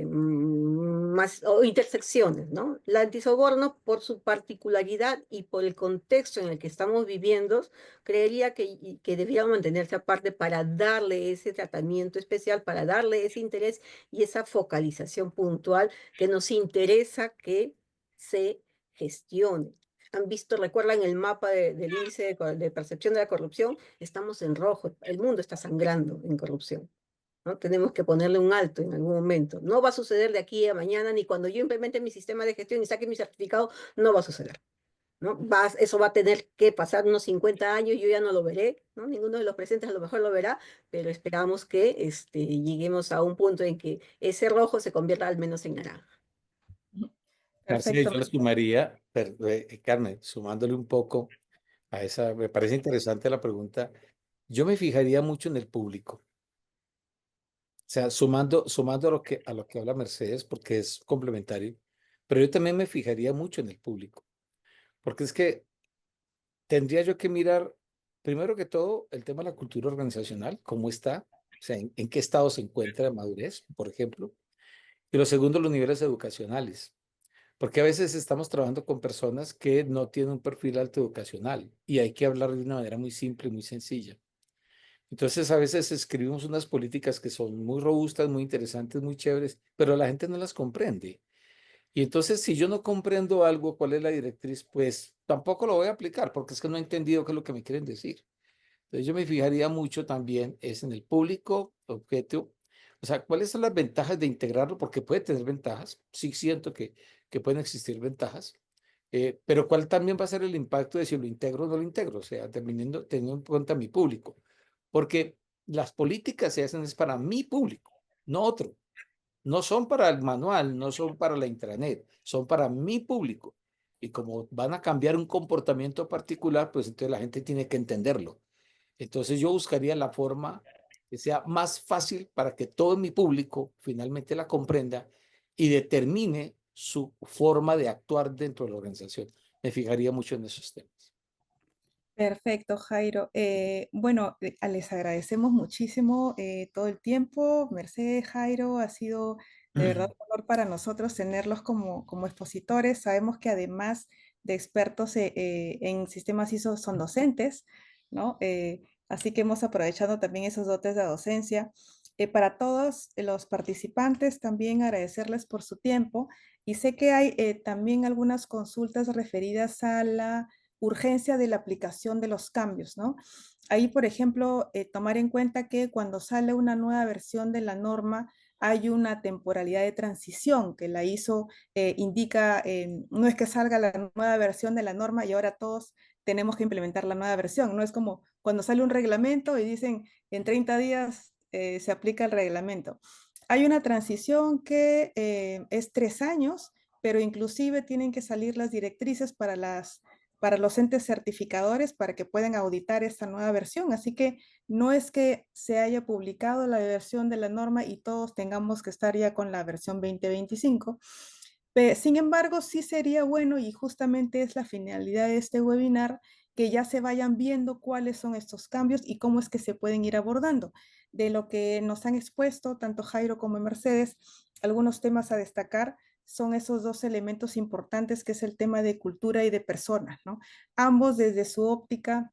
más o intersecciones, ¿no? La antisoborno, por su particularidad y por el contexto en el que estamos viviendo, creería que debía mantenerse aparte para darle ese tratamiento especial, para darle ese interés y esa focalización puntual que nos interesa que se gestione. Han visto, recuerdan el mapa del índice de percepción de la corrupción, estamos en rojo, el mundo está sangrando en corrupción, ¿no? Tenemos que ponerle un alto en algún momento. No va a suceder de aquí a mañana, ni cuando yo implemente mi sistema de gestión y saque mi certificado, no va a suceder, ¿no? Eso va a tener que pasar unos 50 años, yo ya no lo veré, ¿no? Ninguno de los presentes a lo mejor lo verá, pero esperamos que lleguemos a un punto en que ese rojo se convierta al menos en naranja. Marcia, Perfecto. yo le sumaría, Carmen, sumándole un poco a esa, me parece interesante la pregunta, yo me fijaría mucho en el público. O sea, sumando a lo que habla Mercedes, porque es complementario, pero yo también me fijaría mucho en el público, porque es que tendría yo que mirar, primero que todo, el tema de la cultura organizacional, cómo está, o sea, en qué estado se encuentra de madurez, por ejemplo, y lo segundo, los niveles educacionales, porque a veces estamos trabajando con personas que no tienen un perfil alto educacional y hay que hablar de una manera muy simple y muy sencilla. Entonces, a veces escribimos unas políticas que son muy robustas, muy interesantes, muy chéveres, pero la gente no las comprende. Y entonces, si yo no comprendo algo, cuál es la directriz, pues tampoco lo voy a aplicar, porque es que no he entendido qué es lo que me quieren decir. Entonces, yo me fijaría mucho también es en el público objeto, o sea, cuáles son las ventajas de integrarlo, porque puede tener ventajas, sí siento que pueden existir ventajas, pero cuál también va a ser el impacto de si lo integro o no lo integro, o sea, teniendo en cuenta mi público, porque las políticas se hacen es para mi público, no otro. No son para el manual, no son para la intranet, son para mi público. Y como van a cambiar un comportamiento particular, pues entonces la gente tiene que entenderlo. Entonces yo buscaría la forma que sea más fácil para que todo mi público finalmente la comprenda y determine su forma de actuar dentro de la organización. Me fijaría mucho en esos temas. Perfecto, Jairo. Bueno, les agradecemos muchísimo todo el tiempo. Mercedes, Jairo, ha sido de verdad un honor para nosotros tenerlos como expositores. Sabemos que además de expertos en sistemas ISO son docentes, ¿no? Así que hemos aprovechado también esos dotes de docencia. Para todos los participantes, también agradecerles por su tiempo. Y sé que hay también algunas consultas referidas a la urgencia de la aplicación de los cambios, ¿no? Ahí, por ejemplo, tomar en cuenta que cuando sale una nueva versión de la norma, hay una temporalidad de transición que la ISO indica, no es que salga la nueva versión de la norma y ahora todos tenemos que implementar la nueva versión, no es como cuando sale un reglamento y dicen en 30 días se aplica el reglamento. Hay una transición que es 3 años, pero inclusive tienen que salir las directrices para los entes certificadores para que puedan auditar esta nueva versión. Así que no es que se haya publicado la versión de la norma y todos tengamos que estar ya con la versión 2025. Sin embargo, sí sería bueno, y justamente es la finalidad de este webinar, que ya se vayan viendo cuáles son estos cambios y cómo es que se pueden ir abordando. De lo que nos han expuesto, tanto Jairo como Mercedes, algunos temas a destacar son esos dos elementos importantes, que es el tema de cultura y de personas, ¿no? Ambos desde su óptica,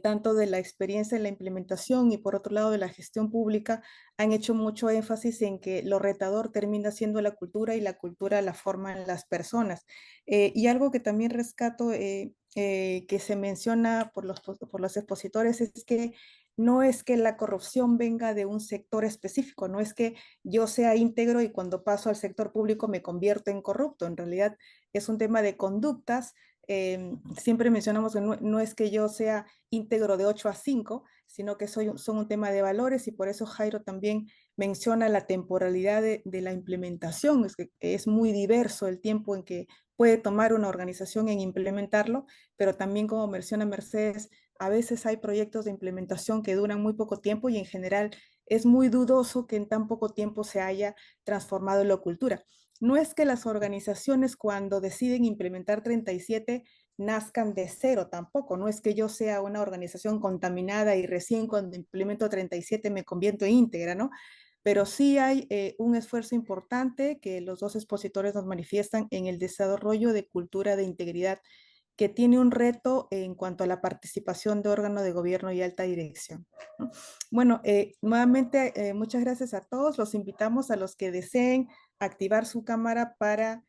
tanto de la experiencia en la implementación y por otro lado de la gestión pública, han hecho mucho énfasis en que lo retador termina siendo la cultura y la cultura la forman las personas. Y algo que también rescato, que se menciona por los expositores, es que no es que la corrupción venga de un sector específico, no es que yo sea íntegro y cuando paso al sector público me convierto en corrupto. En realidad es un tema de conductas. Siempre mencionamos que no es que yo sea íntegro de 8 a 5, sino que son un tema de valores, y por eso Jairo también menciona la temporalidad de la implementación. Es que es muy diverso el tiempo en que puede tomar una organización en implementarlo, pero también, como menciona Mercedes, a veces hay proyectos de implementación que duran muy poco tiempo y en general es muy dudoso que en tan poco tiempo se haya transformado en la cultura. No es que las organizaciones cuando deciden implementar 37 nazcan de cero tampoco, no es que yo sea una organización contaminada y recién cuando implemento 37 me convierto en íntegra, ¿no? Pero sí hay un esfuerzo importante que los dos expositores nos manifiestan en el desarrollo de cultura de integridad, que tiene un reto en cuanto a la participación de órganos de gobierno y alta dirección, ¿no? Bueno, nuevamente muchas gracias a todos. Los invitamos a los que deseen activar su cámara para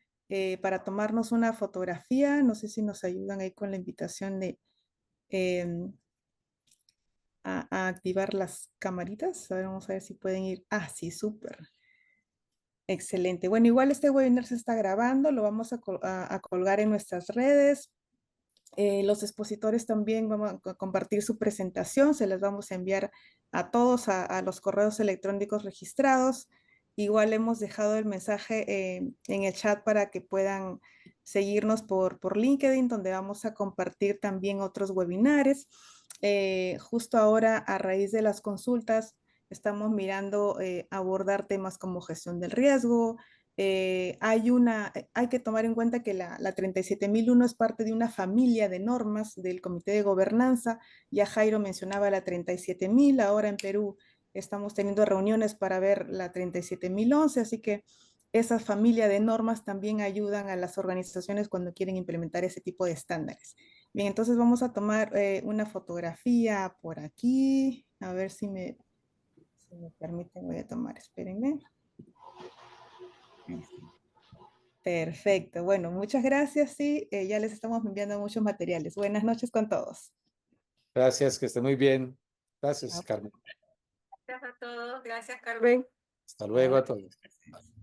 tomarnos una fotografía. No sé si nos ayudan ahí con la invitación de eh, a activar las camaritas. A ver, vamos a ver si pueden ir. Ah, sí, súper. Excelente. Bueno, igual este webinar se está grabando, lo vamos a colgar en nuestras redes. Los expositores también van a compartir su presentación, se las vamos a enviar a todos a los correos electrónicos registrados. Igual hemos dejado el mensaje en el chat para que puedan seguirnos por LinkedIn, donde vamos a compartir también otros webinares. Justo ahora, a raíz de las consultas, estamos mirando abordar temas como gestión del riesgo. Hay que tomar en cuenta que la 37001 es parte de una familia de normas del Comité de Gobernanza. Ya Jairo mencionaba la 37000, ahora en Perú estamos teniendo reuniones para ver la 37011, así que esa familia de normas también ayudan a las organizaciones cuando quieren implementar ese tipo de estándares. Bien, entonces vamos a tomar una fotografía por aquí, a ver si me permiten, voy a tomar, espérenme. Ahí está. Perfecto. Bueno, muchas gracias. Sí, ya les estamos enviando muchos materiales. Buenas noches con todos. Gracias, que esté muy bien. Gracias, Chao. Carmen. Gracias a todos. Gracias, Carmen. Hasta luego a todos. Gracias.